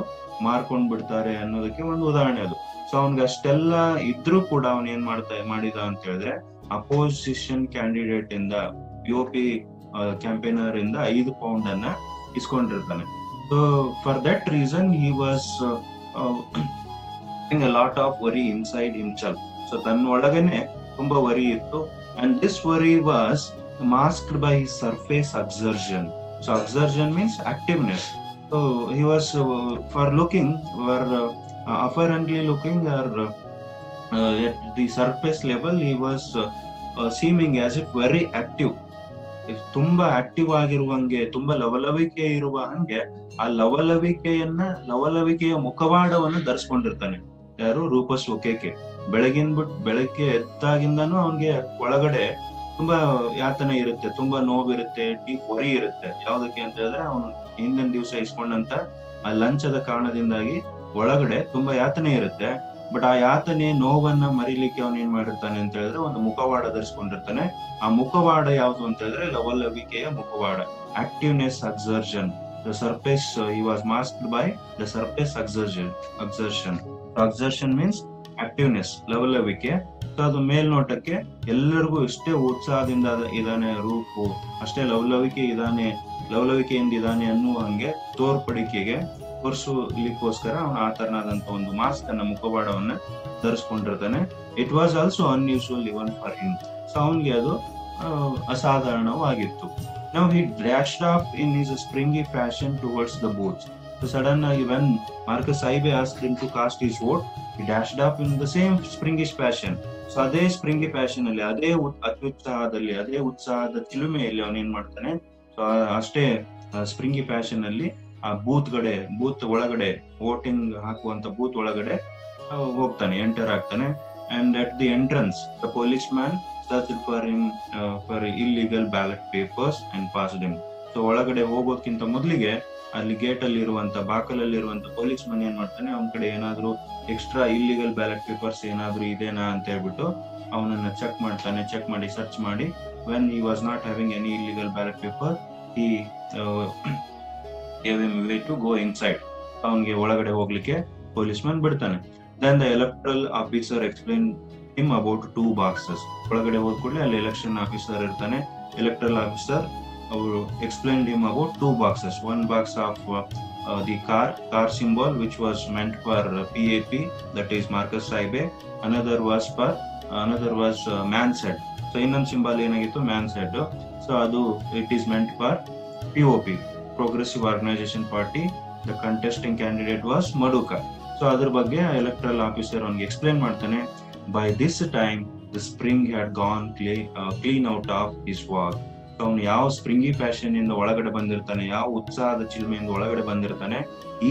ಮಾರ್ಕೊಂಡ್ ಬಿಡ್ತಾರೆ ಅನ್ನೋದಕ್ಕೆ ಒಂದು ಉದಾಹರಣೆ ಅದು. ಸೊ ಅವ್ನ್ಗೆ ಅಷ್ಟೆಲ್ಲ ಇದ್ರೂ ಕೂಡ ಅವ್ನ್ ಏನ್ ಮಾಡಿದ ಅಂತ ಹೇಳಿದ್ರೆ, ಅಪೋಸಿಷನ್ ಕ್ಯಾಂಡಿಡೇಟ್ ಇಂದ POP ಕ್ಯಾಂಪೇನರ್ ಇಂದ 5 ಪೌಂಡ್ ಅನ್ನ ಇಸ್ಕೊಂಡಿರ್ತಾನೆ. So for that reason he was a lot of worry inside himself. So ತನ್ನ ಒಳಗನೆ ತುಂಬಾ ವರಿ ಇತ್ತು. And this worry was masked by his surface exertion. So exertion means activeness. So he was apparently looking at the surface level. He was seeming as if very active. ತುಂಬಾ active ಆಗಿರುವಂಗೆ, ತುಂಬಾ ಲವಲವಿಕೆ ಇರುವ ಹಂಗೆ ಆ ಲವಲವಿಕೆಯ ಮುಖವಾಡವನ್ನು ಧರಿಸ್ಕೊಂಡಿರ್ತಾನೆ. ಯಾರು? ರೂಪಸ್ ಒಕೇಕೆ. ಬೆಳಗ್ಗೆ ಎದ್ದಾಗಿಂದಾನು ಅವನ್ಗೆ ಒಳಗಡೆ ತುಂಬಾ ಯಾತನೆ ಇರುತ್ತೆ, ತುಂಬಾ ನೋವಿರುತ್ತೆ, ಡೀಪ್ ವರಿ ಇರುತ್ತೆ. ಯಾವ್ದಕ್ಕೆ ಅಂತ ಹೇಳಿದ್ರೆ ಅವನು ಹಿಂದಿನ ದಿವಸ ಇಸ್ಕೊಂಡಂತ ಆ ಲಂಚದ ಕಾರಣದಿಂದಾಗಿ ಒಳಗಡೆ ತುಂಬಾ ಯಾತನೆ ಇರುತ್ತೆ. ಬಟ್ ಆ ಯಾತನೆ ನೋವನ್ನ ಮರಿಲಿಕ್ಕೆ ಅವನ್ ಏನ್ ಮಾಡಿರ್ತಾನೆ ಅಂತ ಹೇಳಿದ್ರೆ ಒಂದು ಮುಖವಾಡ ಧರಿಸ್ಕೊಂಡಿರ್ತಾನೆ. ಆ ಮುಖವಾಡ ಯಾವ್ದು ಅಂತ ಹೇಳಿದ್ರೆ ಲವಲವಿಕೆಯ ಮುಖವಾಡ, activeness exertion. The surface, he was masked by the surface exertion. Exertion means activeness, ಲವಲವಿಕೆ. ಸೊ ಅದು ಮೇಲ್ನೋಟಕ್ಕೆ ಎಲ್ಲರಿಗೂ ಎಷ್ಟೇ ಉತ್ಸಾಹದಿಂದ ಇದಾನೆ ರೂಪು, ಅಷ್ಟೇ ಲವಲವಿಕೆಯಿಂದ ಇದಾನೆ ಅನ್ನುವ ಹಂಗೆ ತೋರಿಸಲಿಕ್ಕೋಸ್ಕರ ಅವನು ಆ ತರನಾದಂತ ಒಂದು ಮಾಸ್ಕ್ ಅನ್ನ, ಮುಖವಾಡವನ್ನ ಧರಿಸ್ಕೊಂಡಿರ್ತಾನೆ. It was also unusual even for him. So ಅವನ್ಗೆ ಅದು ಅಸಾಧಾರಣವಾಗಿತ್ತು. Now he dashed off in his springy fashion towards the booths. So suddenly when Marcus Aibe asked him to cast his vote, he dashed off in the same springish fashion. So ಅದೇ ಸ್ಪ್ರಿಂಗಿ fashion ಅಲ್ಲಿ, ಅದೇ ಅತ್ಯುತ್ಸಾಹದಲ್ಲಿ, ಅದೇ ಉತ್ಸಾಹದ ಚಿಲುಮೆಯಲ್ಲಿ ಅವನು ಏನ್ ಮಾಡ್ತಾನೆ, so ಅಷ್ಟೇ ಸ್ಪ್ರಿಂಗಿ fashion ಅಲ್ಲಿ ಆ ಬೂತ್ ಒಳಗಡೆ, ವೋಟಿಂಗ್ ಹಾಕುವಂತ ಬೂತ್ ಒಳಗಡೆ ಹೋಗ್ತಾನೆ, ಎಂಟರ್ ಆಗ್ತಾನೆ. And at the entrance, the policeman searched for him for illegal ballot papers and passed him. So ಒಳಗಡೆ ಹೋಗೋದ್ಕಿಂತ ಮೊದಲಿಗೆ ಅಲ್ಲಿ ಗೇಟ್ ಅಲ್ಲಿ ಇರುವಂತ, ಬಾಕಲಲ್ಲಿ ಇರುವಂತ ಪೊಲೀಸ್ ಮನ್ ಏನ್ ಮಾಡ್ತಾನೆ, ಅವನ ಕಡೆ ಏನಾದ್ರು ಎಕ್ಸ್ಟ್ರಾ ಇಲ್ಲಿಗಲ್ ಬ್ಯಾಲೆಟ್ ಪೇಪರ್ಸ್ ಏನಾದ್ರು ಇದೆನಾ ಅಂತ ಹೇಳ್ಬಿಟ್ಟು ಅವನನ್ನ ಚೆಕ್ ಮಾಡಿ ಸರ್ಚ್ ಮಾಡಿ, when he was not having any illegal ballot paper, he gave him a way to go inside. ಅವನ್ಗೆ ಒಳಗಡೆ ಹೋಗ್ಲಿಕ್ಕೆ ಪೊಲೀಸ್ ಮನ್ ಬಿಡ್ತಾನೆ. Then the electoral officer explained him about 2 boxes. ಒಳಗಡೆ ಹೋದ ಕೂಡಲೇ ಅಲ್ಲಿ ಎಲೆಕ್ಷನ್ ಆಫೀಸರ್ ಇರ್ತಾನೆ. ಎಲೆಕ್ಟರಲ್ ಆಫೀಸರ್ ಅವರು explained him about 2 boxes. One box of the car symbol which was meant for PAP, that is Marcus Aibe. Another was man's head. So ಇನ್ನೊಂದು symbol ಏನಾಗಿತ್ತು, man's head. So ಅದು it is meant for POP, Progressive Organization Party. The contesting candidate was Maduka. So ಅದ್ರ ಬಗ್ಗೆ electoral officer ಅವನಿಗೆ explain ಮಾಡ್ತಾನೆ. By this time the spring had gone clean out of his walk. ಅವನು ಯಾವ ಸ್ಪ್ರಿಂಗಿ fashion ಇಂದ ಒಳಗಡೆ ಬಂದಿರ್ತಾನೆ, ಯಾವ ಉತ್ಸಾಹದ ಚಿಲ್ಮೆಯಿಂದ ಒಳಗಡೆ ಬಂದಿರ್ತಾನೆ,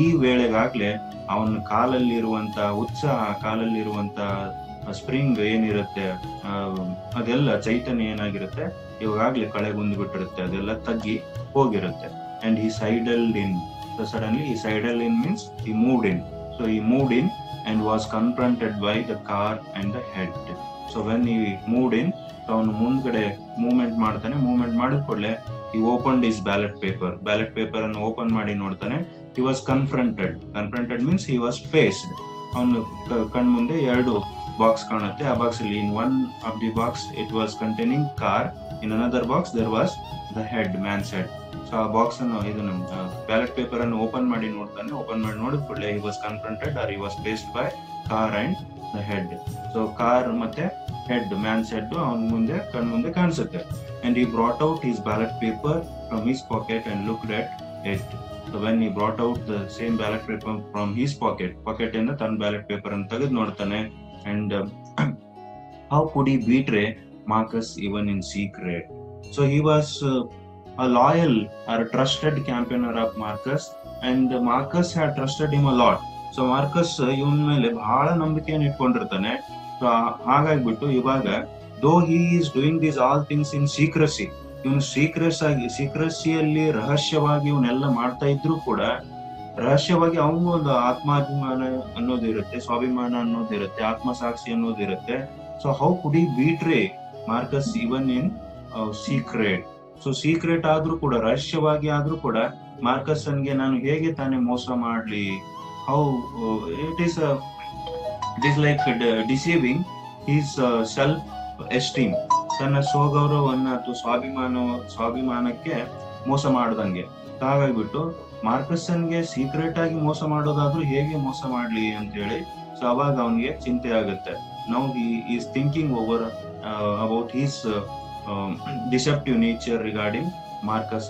ಈ ವೇಳೆಗಾಗ್ಲೇ ಅವನ ಕಾಲಲ್ಲಿರುವಂತ ಉತ್ಸಾಹ, ಕಾಲಲ್ಲಿರುವಂತ ಸ್ಪ್ರಿಂಗ್ ಏನಿರುತ್ತೆ, ಅದೆಲ್ಲ ಚೈತನ್ಯ ಏನಾಗಿರುತ್ತೆ, ಇವಾಗ್ಲೇ ಕಳೆಗುಂದು ಬಿಟ್ಟಿರುತ್ತೆ, ಅದೆಲ್ಲ ತಗ್ಗಿ ಹೋಗಿರುತ್ತೆ. And he sidled in. So suddenly he sidled in means he moved in. So he moved in and was confronted by the car and the head. So when he moved in, ಅವನು ಮುಂದ್ಗಡೆ movement ಮಾಡ್ತಾನೆ. Movement ಮಾಡಿದ ಕೂಡಲೇ he opened his ballot paper ಅನ್ನು open ಮಾಡಿ ನೋಡ್ತಾನೆ. he was confronted means he was faced. ಅವನು ಕಣ್ಮುಂದೆ 2 ಬಾಕ್ಸ್ ಕಾಣುತ್ತೆ. ಆ ಬಾಕ್ಸ್ ಅಲ್ಲಿ in one of the box it was containing car, in another box there was the head, man's head. So ಆ box ಅನ್ನು, ಇದನ್ನು ಬ್ಯಾಲೆಟ್ ಪೇಪರ್ ಅನ್ನು open ಮಾಡಿ ನೋಡ್ತಾನೆ. ಓಪನ್ ಮಾಡಿ ನೋಡಿದ ಕೂಡಲೇ he was confronted or he was faced by car and the head. So car ಮತ್ತೆ ಹೆಡ್, ಮ್ಯಾನ್ಸ್ ಹೆಡ್ ಅವನ ಕಣ್ಮುಂದೆ ಕಾಣಿಸುತ್ತೆ. and he brought out his ballot paper from his pocket and looked at it. So when he brought out the same ballot paper from his pocket ಇಂದ ತನ್ನ ballot paper ಅನ್ನು ತೆಗೆದು ನೋಡ್ತಾನೆ. and how could he betray Marcus even in secret? So he was a loyal or a trusted campaigner of Marcus, and Marcus had trusted him a lot. So Marcus ಇವನ ಮೇಲೆ ಬಹಳ ನಂಬಿಕೆಯನ್ನು ಇಟ್ಕೊಂಡಿರ್ತಾನೆ. So ಹಾಗಾಗ್ಬಿಟ್ಟು ಇವಾಗ though he is doing these all things in secrecy, ಇವನು ಸೀಕ್ರೆಸಿಯಲ್ಲಿ ರಹಸ್ಯವಾಗಿ ಇವನ್ನೆಲ್ಲ ಮಾಡ್ತಾ ಇದ್ರು ಕೂಡ, ರಹಸ್ಯವಾಗಿ ಅವನಿಗೂ ಒಂದು ಆತ್ಮಾಭಿಮಾನ ಅನ್ನೋದಿರುತ್ತೆ, ಸ್ವಾಭಿಮಾನ ಅನ್ನೋದಿರುತ್ತೆ, ಆತ್ಮಸಾಕ್ಷಿ ಅನ್ನೋದಿರುತ್ತೆ. So how could he betray Marcus even in secret. So secret ಆದ್ರೂ ಕೂಡ, ರಹಸ್ಯವಾಗಿ ಆದ್ರೂ ಕೂಡ ಮಾರ್ಕಸ್ಗೆ ನಾನು ಹೇಗೆ ತಾನೇ ಮೋಸ ಮಾಡ್ಲಿ, how it is like deceiving his self esteem, ತನ್ನ ಸ್ವಗೌರವವನ್ನ ಅಥವಾ ಸ್ವಾಭಿಮಾನಕ್ಕೆ ಮೋಸ ಮಾಡದಂಗೆ. ಹಾಗಾಗ್ಬಿಟ್ಟು ಮಾರ್ಕಸ್ಗೆ ಸೀಕ್ರೆಟ್ ಆಗಿ ಮೋಸ ಮಾಡೋದಾದ್ರೂ ಹೇಗೆ ಮೋಸ ಮಾಡ್ಲಿ ಅಂತ ಹೇಳಿ, ಸೊ ಅವಾಗ ಅವನಿಗೆ ಚಿಂತೆ ಆಗುತ್ತೆ. Now he is thinking over about his deceptive nature regarding Marcus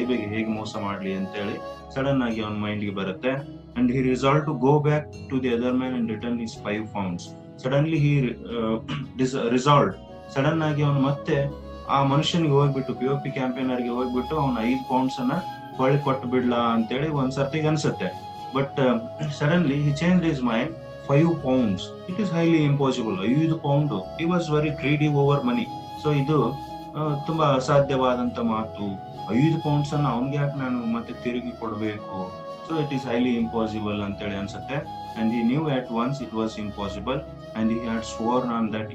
ಐಬೆಗೆ ಹೇಗೆ ಮೋಸ ಮಾಡ್ಲಿ ಅಂತ ಹೇಳಿ ಸಡನ್ ಆಗಿ ಅವನ ಮೈಂಡ್ಗೆ ಬರುತ್ತೆ. And he resolve to go back to the other man and return his 5 pounds. Suddenly he resolve, sudden ಆಗಿ ಅವನು ಮತ್ತೆ ಆ ಮನುಷ್ಯನಿಗೆ ಹೋಗ್ಬಿಟ್ಟು, POP ಕ್ಯಾಂಪೇನರ್ಗೆ ಹೋಗ್ಬಿಟ್ಟು ಅವನ 5 pounds ಅನ್ನ ಹೊಳ್ಳಿ ಕೊಟ್ಟು ಬಿಡ್ಲಾ ಅಂತೇಳಿ ಒಂದ್ಸರ್ತಿಗೆ ಅನ್ಸುತ್ತೆ. But suddenly he change his mind. 5 pounds, it is highly impossible. 5 pound, he was very greedy over money. So ಇದು ತುಂಬಾ ಅಸಾಧ್ಯವಾದಂತ ಮಾತು. 5 pounds ಅನ್ನ ಅವನ್ಗೆ ಯಾಕೆ ನಾನು ಮತ್ತೆ ತಿರುಗಿ ಕೊಡ್ಬೇಕು? So it is highly impossible ಅಂತೇಳಿ ಅನ್ಸುತ್ತೆ. And he knew at once it was impossible and he had sworn on that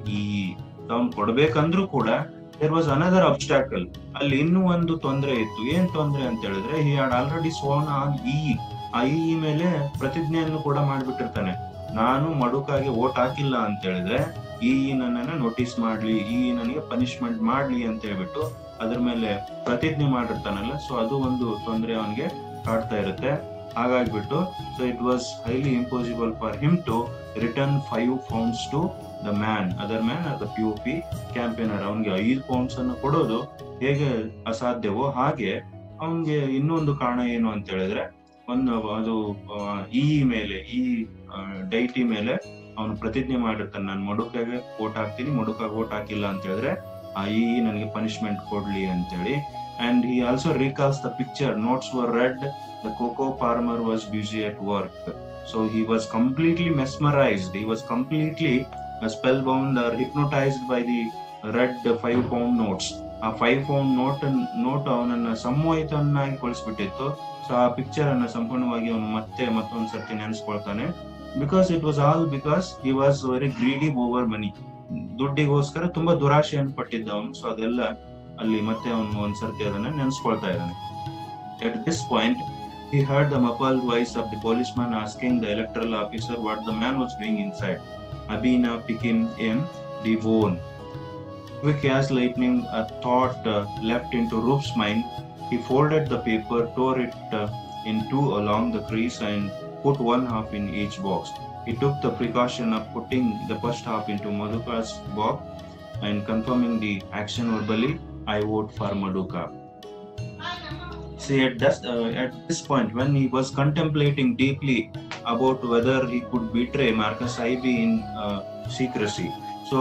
ಅವ್ನು ಕೊಡ್ಬೇಕಂದ್ರೂ ಕೂಡ ದೇರ್ ವಾಸ್ ಅನದರ್ ಅಬ್ಸ್ಟಾಕಲ್. ಅಲ್ಲಿ ಇನ್ನೂ ಒಂದು ತೊಂದರೆ ಇತ್ತು. ಏನ್ ತೊಂದರೆ ಅಂತ ಹೇಳಿದ್ರೆ, ಹಿ ಹ್ಯಾಡ್ ಆಲ್ರೆಡಿ ಸ್ವೋರ್ನ್ ಆನ್ ಆ ಮೇಲೆ ಪ್ರತಿಜ್ಞೆಯನ್ನು ಕೂಡ ಮಾಡ್ಬಿಟ್ಟಿರ್ತಾನೆ. ನಾನು ಮಡುಕಾಗಿ ವೋಟ್ ಹಾಕಿಲ್ಲ ಅಂತ ಹೇಳಿದ್ರೆ ನನ್ನನ್ನ ನೋಟಿಸ್ ಮಾಡ್ಲಿ, ನನಗೆ ಪನಿಷ್ಮೆಂಟ್ ಮಾಡ್ಲಿ ಅಂತ ಹೇಳ್ಬಿಟ್ಟು ಅದ್ರ ಮೇಲೆ ಪ್ರತಿಜ್ಞೆ ಮಾಡಿರ್ತಾನಲ್ಲ. ಸೊ ಅದು ಒಂದು ತೊಂದರೆ ಅವನಿಗೆ ಕಾಡ್ತಾ ಇರುತ್ತೆ. ಹಾಗಾಗ್ಬಿಟ್ಟು so it was highly impossible for him to return 5 pounds to the man, other man are the POP campaigner. ಅವನಿಗೆ 5 pounds ಅನ್ನು ಕೊಡೋದು ಹೇಗೆ ಅಸಾಧ್ಯವೋ ಹಾಗೆ ಅವನ್ಗೆ ಇನ್ನೊಂದು ಕಾರಣ ಏನು ಅಂತ ಹೇಳಿದ್ರೆ, ಅದು ಮೇಲೆ ಡೈಟಿ ಮೇಲೆ ಅವನು ಪ್ರತಿಜ್ಞೆ ಮಾಡಿರ್ತಾನೆ, ನಾನು ಮಡುಕಾಗೆ ವೋಟ್ ಹಾಕ್ತೀನಿ, ಮಡುಕಾಗಿ ವೋಟ್ ಹಾಕಿಲ್ಲ ಅಂತ ಹೇಳಿದ್ರೆ ಆ ನನಗೆ ಪನಿಷ್ಮೆಂಟ್ ಕೊಡ್ಲಿ ಅಂತೇಳಿ. And he also recalls the picture. Notes were read. The cocoa farmer was busy at work. So he was completely mesmerized. He was completely spellbound or hypnotized by the read 5 pound notes. ಆ 5 pound note ಅವನನ್ನ ಸಂಮೋಹಿತವನ್ನಾಗಿ ಕೊಳಿಸ್ಬಿಟ್ಟಿತ್ತು. So ಆ picture ಅನ್ನ ಸಂಪೂರ್ಣವಾಗಿ ಅವನು ಮತ್ತೊಂದ್ ಸರ್ತಿ ನೆನೆಸ್ಕೊಳ್ತಾನೆ. Because it was all because he was very greedy over money. ದುಡ್ಡಿಗೋಸ್ಕರ ತುಂಬಾ ದುರಾಶೆಯನ್ನು ಪಟ್ಟಿದ್ದ ಅವನು. ಸೊ ಅದೆಲ್ಲ ಅಲ್ಲಿ ಮತ್ತೆ ಅವನು ಒಂದ್ಸರ್ತಿ ಅದನ್ನ ನೆನೆಸ್ಕೊಳ್ತಾ ಇದ್ದಾನೆ. At this point, he heard the muffled voice of the policeman asking the electoral officer what the man was doing inside. Abina picking him the bone. Quick as lightning, a thought leapt into Roop's mind. He folded the paper, tore it in two along the crease, and put one half in each box. He took the precaution of putting the first half into Madhuka's box and confirming the action verbally. I vote for Madhuka. See, at this point, when he was contemplating deeply about whether he could betray Marcus Ibe in secrecy, so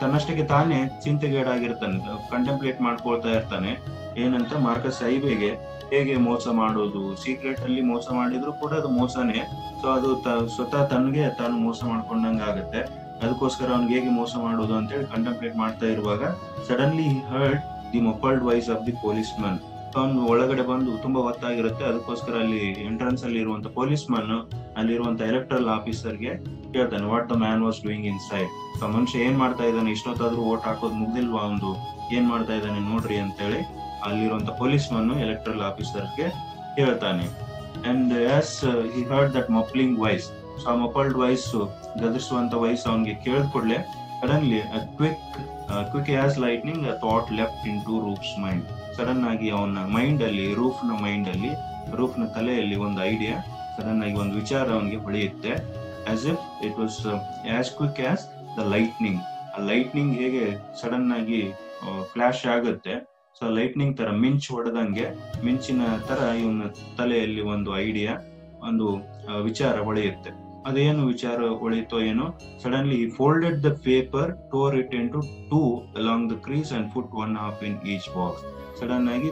ತನ್ನಷ್ಟಕ್ಕೆ ತಾನೇ ಚಿಂತೆಗೀಡಾಗಿರ್ತಾನೆ, ಕಂಟೆಂಪ್ಲೇಟ್ ಮಾಡ್ಕೊಳ್ತಾ ಇರ್ತಾನೆ. ಏನಂತ, Marcus ಐಬೆಗೆ ಹೇಗೆ ಮೋಸ ಮಾಡೋದು, secret ಅಲ್ಲಿ ಮೋಸ ಮಾಡಿದ್ರು ಕೂಡ ಅದು ಮೋಸನೇ. ಸೊ ಅದು ಸ್ವತಃ ತನ್ಗೆ ತಾನು ಮೋಸ ಮಾಡ್ಕೊಂಡಂಗ ಆಗುತ್ತೆ. ಅದಕ್ಕೋಸ್ಕರ ಅವ್ನಿಗೆ ಹೇಗೆ ಮೋಸ ಮಾಡೋದು ಅಂತ ಹೇಳಿ ಕಂಟೆಂಪ್ಲೇಟ್ ಮಾಡ್ತಾ ಇರುವಾಗ suddenly heard the muffled voice of the policeman. ಅವನು ಒಳಗಡೆ ಬಂದು ತುಂಬಾ ಹೊತ್ತಾಗಿರುತ್ತೆ. ಅದಕ್ಕೋಸ್ಕರ ಅಲ್ಲಿ ಎಂಟ್ರೆನ್ಸ್ ಅಲ್ಲಿ ಇರುವಂತ ಪೊಲೀಸ್ ಮ್ಯಾನ್ ಅಲ್ಲಿರುವಂತ ಎಲೆಕ್ಟ್ರಲ್ ಆಫೀಸರ್ಗೆ ಕೇಳ್ತಾನೆ, what the man was doing in side. ಮನುಷ್ಯ ಏನ್ ಮಾಡ್ತಾ ಇದ್ದಾನೆ, ಇಷ್ಟೊತ್ತಾದ್ರೂ ವೋಟ್ ಹಾಕೋದು ಮುಗ್ದಿಲ್ವಾ ಒಂದು, ಏನ್ ಮಾಡ್ತಾ ಇದ್ದಾನೆ ನೋಡ್ರಿ ಅಂತೇಳಿ ಅಲ್ಲಿರುವಂತ ಪೊಲೀಸ್ ಮ್ಯಾನ್ ಎಲೆಕ್ಟ್ರಲ್ ಆಫೀಸರ್ಗೆ ಹೇಳ್ತಾನೆ. And as he heard that muffling voice, so ಆ ಮಫಲ್ಡ್ ವಾಯ್ಸ್, ಗದರಿಸುವಂತ ವಾಯ್ಸ್ ಅವನಿಗೆ ಕೇಳಿದ ಕೂಡಲೇ suddenly quick as lightning a thought leapt into Roop's mind. Sudden ಆಗಿ ಅವನ ಮೈಂಡ್ ಅಲ್ಲಿ, ರೂಫ್ನ ತಲೆಯಲ್ಲಿ ಒಂದು ಐಡಿಯಾ, ಸಡನ್ ಆಗಿ ಒಂದು ವಿಚಾರ ಅವನಿಗೆ ಹೊಳೆಯುತ್ತೆ. As if it was as quick as the lightning. ಆ ಲೈಟ್ನಿಂಗ್ ಹೇಗೆ ಸಡನ್ ಆಗಿ ಫ್ಲಾಶ್ ಆಗುತ್ತೆ, ಸೊ ಲೈಟ್ನಿಂಗ್ ತರ ಮಿಂಚ್ ಹೊಡೆದಂಗೆ, ಮಿಂಚಿನ ತರ ಇವನ ತಲೆಯಲ್ಲಿ ಒಂದು ಐಡಿಯಾ, ಒಂದು ವಿಚಾರ ಹೊಳೆಯುತ್ತೆ. ಅದೇನು ವಿಚಾರ ಹೊಳೆಯುತ್ತೋ ಏನೋ, suddenly he folded the paper, tore it into two along the crease and put one half in each box. Sudden ಆಗಿ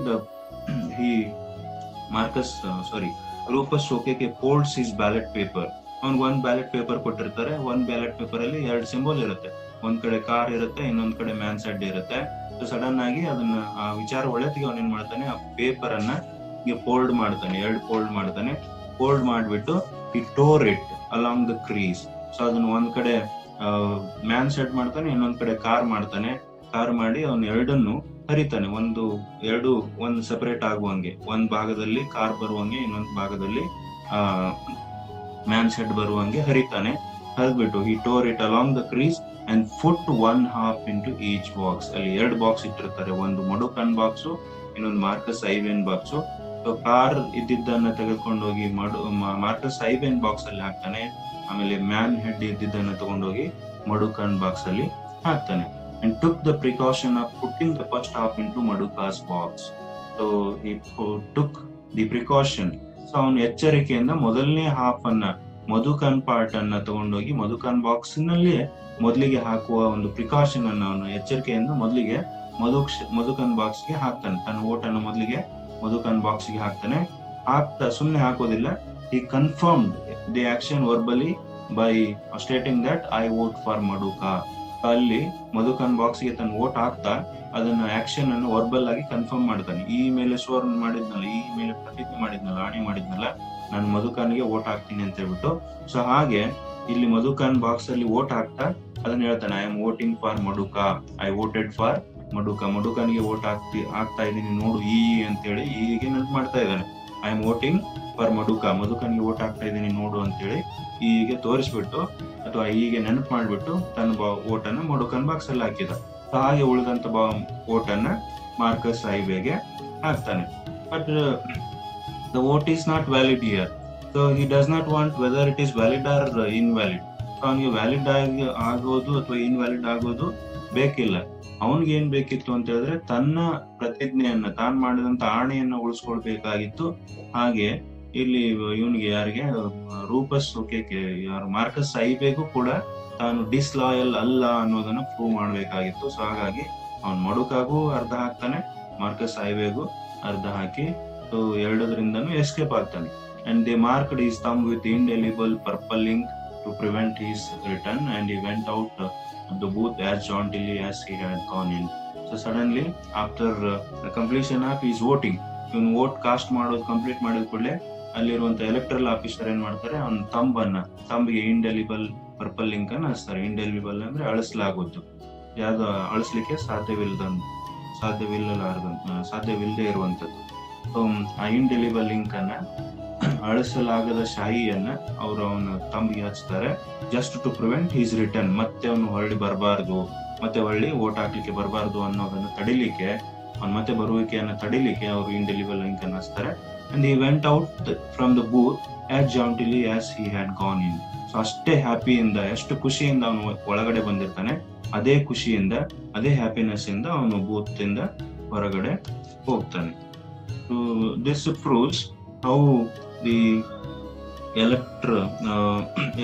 ರೂಪಸ್ ಓಕೆಗೆ folds his ballot paper. ಅವ್ನಿಗೆ ಒಂದ್ ಬ್ಯಾಲೆಟ್ ಪೇಪರ್ ಕೊಟ್ಟಿರ್ತಾರೆ. ಒಂದ್ ಬ್ಯಾಲೆಟ್ ಪೇಪರ್ ಅಲ್ಲಿ 2 ಸಿಂಬಲ್ ಇರುತ್ತೆ. ಒಂದ್ ಕಡೆ ಕಾರ್ ಇರುತ್ತೆ, ಇನ್ನೊಂದ್ ಕಡೆ ಮ್ಯಾನ್ ಸೆಡ್ ಇರುತ್ತೆ. ಸೊ ಸಡನ್ ಆಗಿ ಅದನ್ನ ಆ ವಿಚಾರ ಹೊಳೆತಿಗೆ ಅವನೇನ್ ಮಾಡ್ತಾನೆ, ಆ ಪೇಪರ್ ಅನ್ನ ಫೋಲ್ಡ್ ಮಾಡ್ತಾನೆ, 2 ಫೋಲ್ಡ್ ಮಾಡ್ತಾನೆ. ಫೋಲ್ಡ್ ಮಾಡ್ಬಿಟ್ಟು he tore it along the crease. So ಅದನ್ನ ಒಂದ್ ಕಡೆ ಮ್ಯಾನ್ ಸೆಟ್ ಮಾಡ್ತಾನೆ, ಇನ್ನೊಂದ್ ಕಡೆ ಕಾರ್ ಮಾಡ್ತಾನೆ. ಕಾರ್ ಮಾಡಿ ಅವನ್ ಎರಡನ್ನು ಹರಿತಾನೆ, ಒಂದು ಸೆಪರೇಟ್ ಆಗುವಂಗೆ, ಒಂದ್ ಭಾಗದಲ್ಲಿ ಕಾರ್ ಬರುವಂಗೆ, ಇನ್ನೊಂದ್ ಭಾಗದಲ್ಲಿ ಆ ಮ್ಯಾನ್ ಸೆಟ್ ಬರುವಂಗೆ ಹರಿತಾನೆ. ಹರಿದ್ಬಿಟ್ಟು he tore it along the crease and put 1/2 into each box. ಅಲ್ಲಿ 2 ಬಾಕ್ಸ್ ಇಟ್ಟಿರ್ತಾರೆ, ಒಂದು ಮಡುಕನ್ ಬಾಕ್ಸು, ಇನ್ನೊಂದು ಮಾರ್ಕಸ್ ಐವೇನ್ ಬಾಕ್ಸು. ಸೊ ಕಾರ್ ಇದ್ದಿದ್ದನ್ನ ತೆಗೆದುಕೊಂಡೋಗಿ ಮಾರ್ಕಸ್ ಐವೇನ್ ಬಾಕ್ಸ್ ಅಲ್ಲಿ ಹಾಕ್ತಾನೆ. ಆಮೇಲೆ ಮ್ಯಾನ್ ಹೆಡ್ ಇದ್ದಿದ್ದನ್ನ ತಗೊಂಡೋಗಿ ಮಡುಕನ್ ಬಾಕ್ಸ್ ಅಲ್ಲಿ ಹಾಕ್ತಾನೆ. And took the precaution of putting the first half into Maduka's box. So he took the precaution. So ಅವನು ಎಚ್ಚರಿಕೆಯಿಂದ ಮೊದಲನೇ ಹಾಫ್ ಅನ್ನ, ಮಧುಕನ್ ಪಾರ್ಟ್ ಅನ್ನ ತಗೊಂಡೋಗಿ ಮಧುಕನ್ ಬಾಕ್ಸ್ ನಲ್ಲಿ ಮೊದಲಿಗೆ ಹಾಕುವ ಒಂದು ಪ್ರಿಕಾಷನ್ ಅನ್ನ ಅವನು ಎಚ್ಚರಿಕೆಯಿಂದ ಮೊದಲಿಗೆ ಮಧುಕನ್ ಬಾಕ್ಸ್ ಗೆ ಹಾಕ್ತಾನೆ. ತನ್ನ ಓಟನ್ನು ಮೊದಲಿಗೆ ಮಧುಕನ್ ಬಾಕ್ಸ್ ಗೆ ಹಾಕ್ತಾನೆ. ಸುಮ್ಮನೆ ಹಾಕೋದಿಲ್ಲ. he confirmed the action verbally by stating that I vote for Maduka. ಅಲ್ಲಿ ಮಧುಕನ್ ಬಾಕ್ಸ್ ಗೆ ತನ್ನ ವೋಟ್ ಹಾಕ್ತಾ ಅದನ್ನ ಆಕ್ಷನ್ ಅನ್ನು ವರ್ಬಲ್ ಆಗಿ ಕನ್ಫರ್ಮ್ ಮಾಡ್ತಾನೆ. ಈ ಮೇಲೆ ಸ್ವರ್ ಮಾಡಿದ್ನಲ್ಲ, ಈ ಮೇಲೆ ಪ್ರತಿಜ್ಞೆ ಮಾಡಿದ್ನಲ್ಲ, ಆಣೆ ಮಾಡಿದ್ನಲ್ಲ, ನಾನು ಮಧುಕನ್ಗೆ ವೋಟ್ ಹಾಕ್ತೀನಿ ಅಂತ ಹೇಳ್ಬಿಟ್ಟು. ಸೊ ಹಾಗೆ ಇಲ್ಲಿ ಮಧುಕನ್ ಬಾಕ್ಸ್ ಅಲ್ಲಿ ವೋಟ್ ಹಾಕ್ತಾ ಅದನ್ನ ಹೇಳ್ತಾನೆ, I am voting for Madhuka, I voted for Madhuka, ಮಡುಕನ್ಗೆ ವೋಟ್ ಹಾಕ್ತಾ ಇದೀನಿ ನೋಡು ಈ ಅಂತೇಳಿ ಹೀಗೆ ನೆನಪು ಮಾಡ್ತಾ ಇದ್ದಾನೆ. I am voting for Madhuka, ಮಧುಕನ್ಗೆ ವೋಟ್ ಹಾಕ್ತಾ ಇದೀನಿ ನೋಡು ಅಂತೇಳಿ ಹೀಗೆ ತೋರಿಸ್ಬಿಟ್ಟು ಅಥವಾ ಹೀಗೆ ನೆನಪು ಮಾಡ್ಬಿಟ್ಟು ತನ್ನ ವೋಟನ್ನ ಮಡುಕನ್ ಬಾಕ್ಸ್ ಅಲ್ಲಿ ಹಾಕಿದ. ಹಾಗೆ ಉಳಿದಂತ ವೋಟನ್ನ ಮಾರ್ಕಸ್ ಐವೇಗೆ ಹಾಕ್ತಾನೆ. But the vote is not valid here. So he does not want whether it is valid or invalid. ಅವನಿಗೆ ವ್ಯಾಲಿಡ್ ಆಗೋದು ಅಥವಾ ಇನ್ವ್ಯಾಲಿಡ್ ಆಗೋದು ಬೇಕಿಲ್ಲ. ಅವನಿಗೆ ಏನ್ ಬೇಕಿತ್ತು ಅಂತ ಹೇಳಿದ್ರೆ ತನ್ನ ಪ್ರತಿಜ್ಞೆಯನ್ನ, ತಾನು ಮಾಡಿದಂತ ಆಣೆಯನ್ನ ಉಳಿಸ್ಕೊಳ್ಬೇಕಾಗಿತ್ತು. ಹಾಗೆ ಇಲ್ಲಿ ಇವನಿಗೆ ಯಾರಿಗೆ ರೂಪಸ್ ಯಾರು ಮಾರ್ಕಸ್ ಐವೇಗೂ ಕೂಡ ತಾನು ಡಿಸ್ಲಾಯಲ್ ಅಲ್ಲ ಅನ್ನೋದನ್ನ ಪ್ರೂವ್ ಮಾಡ್ಬೇಕಾಗಿತ್ತು. ಸೊ ಹಾಗಾಗಿ ಅವನ್ ಮಡುಕಾಗೂ ಅರ್ಧ ಹಾಕ್ತಾನೆ, ಮಾರ್ಕಸ್ ಐವೇಗೂ ಅರ್ಧ ಹಾಕಿ ಎರಡರಿಂದನೂ ಎಸ್ಕೇಪ್ ಆಗ್ತಾನೆ. And they marked his thumb with indelible purple ink to prevent his return and he went out of the booth as jauntily as he had gone in. So suddenly after the completion of his voting, ಇವನು vote cost ಮಾಡೋದು complete ಮಾಡಿದ ಕೂಡಲೇ ಅಲ್ಲಿರುವಂತ electoral officer ಏನ್ ಮಾಡ್ತಾರೆ, ಅವನ ತಂಬಿಗೆ indelible purple link ಅನ್ನ ಹಚ್ತಾರೆ. ಇಂಡೆಲಿಬಲ್ ಅಂದ್ರೆ ಅಳಿಸಲಾಗೋದು, ಯಾವ್ದು ಅಳಿಸ್ಲಿಕ್ಕೆ ಸಾಧ್ಯವಿಲ್ಲದೆ ಇರುವಂತದ್ದು. ಆ ಇಂಡೆಲಿಬಲ್ ಲಿಂಕ್ ಅನ್ನ, ಅಳಿಸಲಾಗದ ಶಾಹಿಯನ್ನ ಅವರು ಅವನ ತಂಬಿಗೆ ಹಚ್ತಾರೆ. Just to prevent his return, ಮತ್ತೆ ಅವನು ಹೊರಳಿ ಬರಬಾರ್ದು, ಮತ್ತೆ ಹೊಳ್ಳಿ ವೋಟ್ ಹಾಕ್ಲಿಕ್ಕೆ ಬರಬಾರ್ದು ಅನ್ನೋದನ್ನ ತಡಿಲಿಕ್ಕೆ, ಅವ್ನ ಮತ್ತೆ ಬರುವಿಕೆಯನ್ನ ತಡಿಲಿಕ್ಕೆ ಅವರು ಇಂಡೆಲಿಬಲ್ ಲಿಂಕ್ ಅನ್ನ ಹಚ್ತಾರೆ. And he went out from the booth as jauntily as he had gone in. So ಅಷ್ಟೇ ಹ್ಯಾಪಿಯಿಂದ, ಎಷ್ಟು ಖುಷಿಯಿಂದ ಅವನು ಒಳಗಡೆ ಬಂದಿರ್ತಾನೆ, ಅದೇ ಖುಷಿಯಿಂದ, ಅದೇ ಹ್ಯಾಪಿನೆಸ್ ಇಂದ ಅವನು ಬೂತ್ ಇಂದ ಹೊರಗಡೆ ಹೋಗ್ತಾನೆ. So this proves how the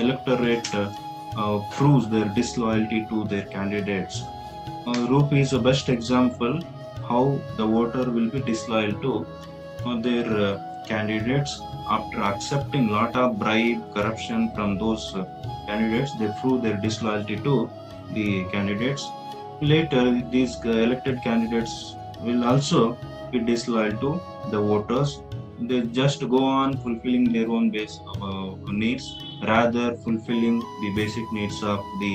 electorate proves their disloyalty to their candidates. Rupi is the best example how the voter will be disloyal to their candidates after accepting lot of bribe, corruption from those candidates. They prove their disloyalty to the candidates. Later these elected candidates will also be disloyal to the voters. They just go on fulfilling their own basic needs rather fulfilling the basic needs of the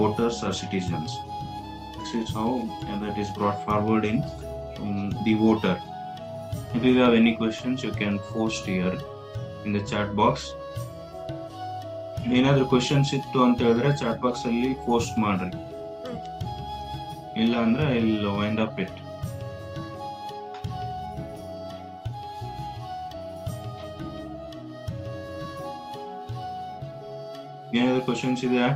voters or citizens. This is how that is brought forward in the voter. If you have any questions, you can post here in the chat box. ಏನಾದ್ರೂ questions ಇತ್ತು ಅಂತ ಹೇಳಿದ್ರೆ chat box ಅಲ್ಲಿ post ಮಾಡ್ರಿ, ಇಲ್ಲ ಅಂದ್ರೆ ಇಲ್ಲಿ wind up it. ಏನಾದ್ರೂ ಕ್ವೆಶನ್ಸ್ ಇದೆಯಾ?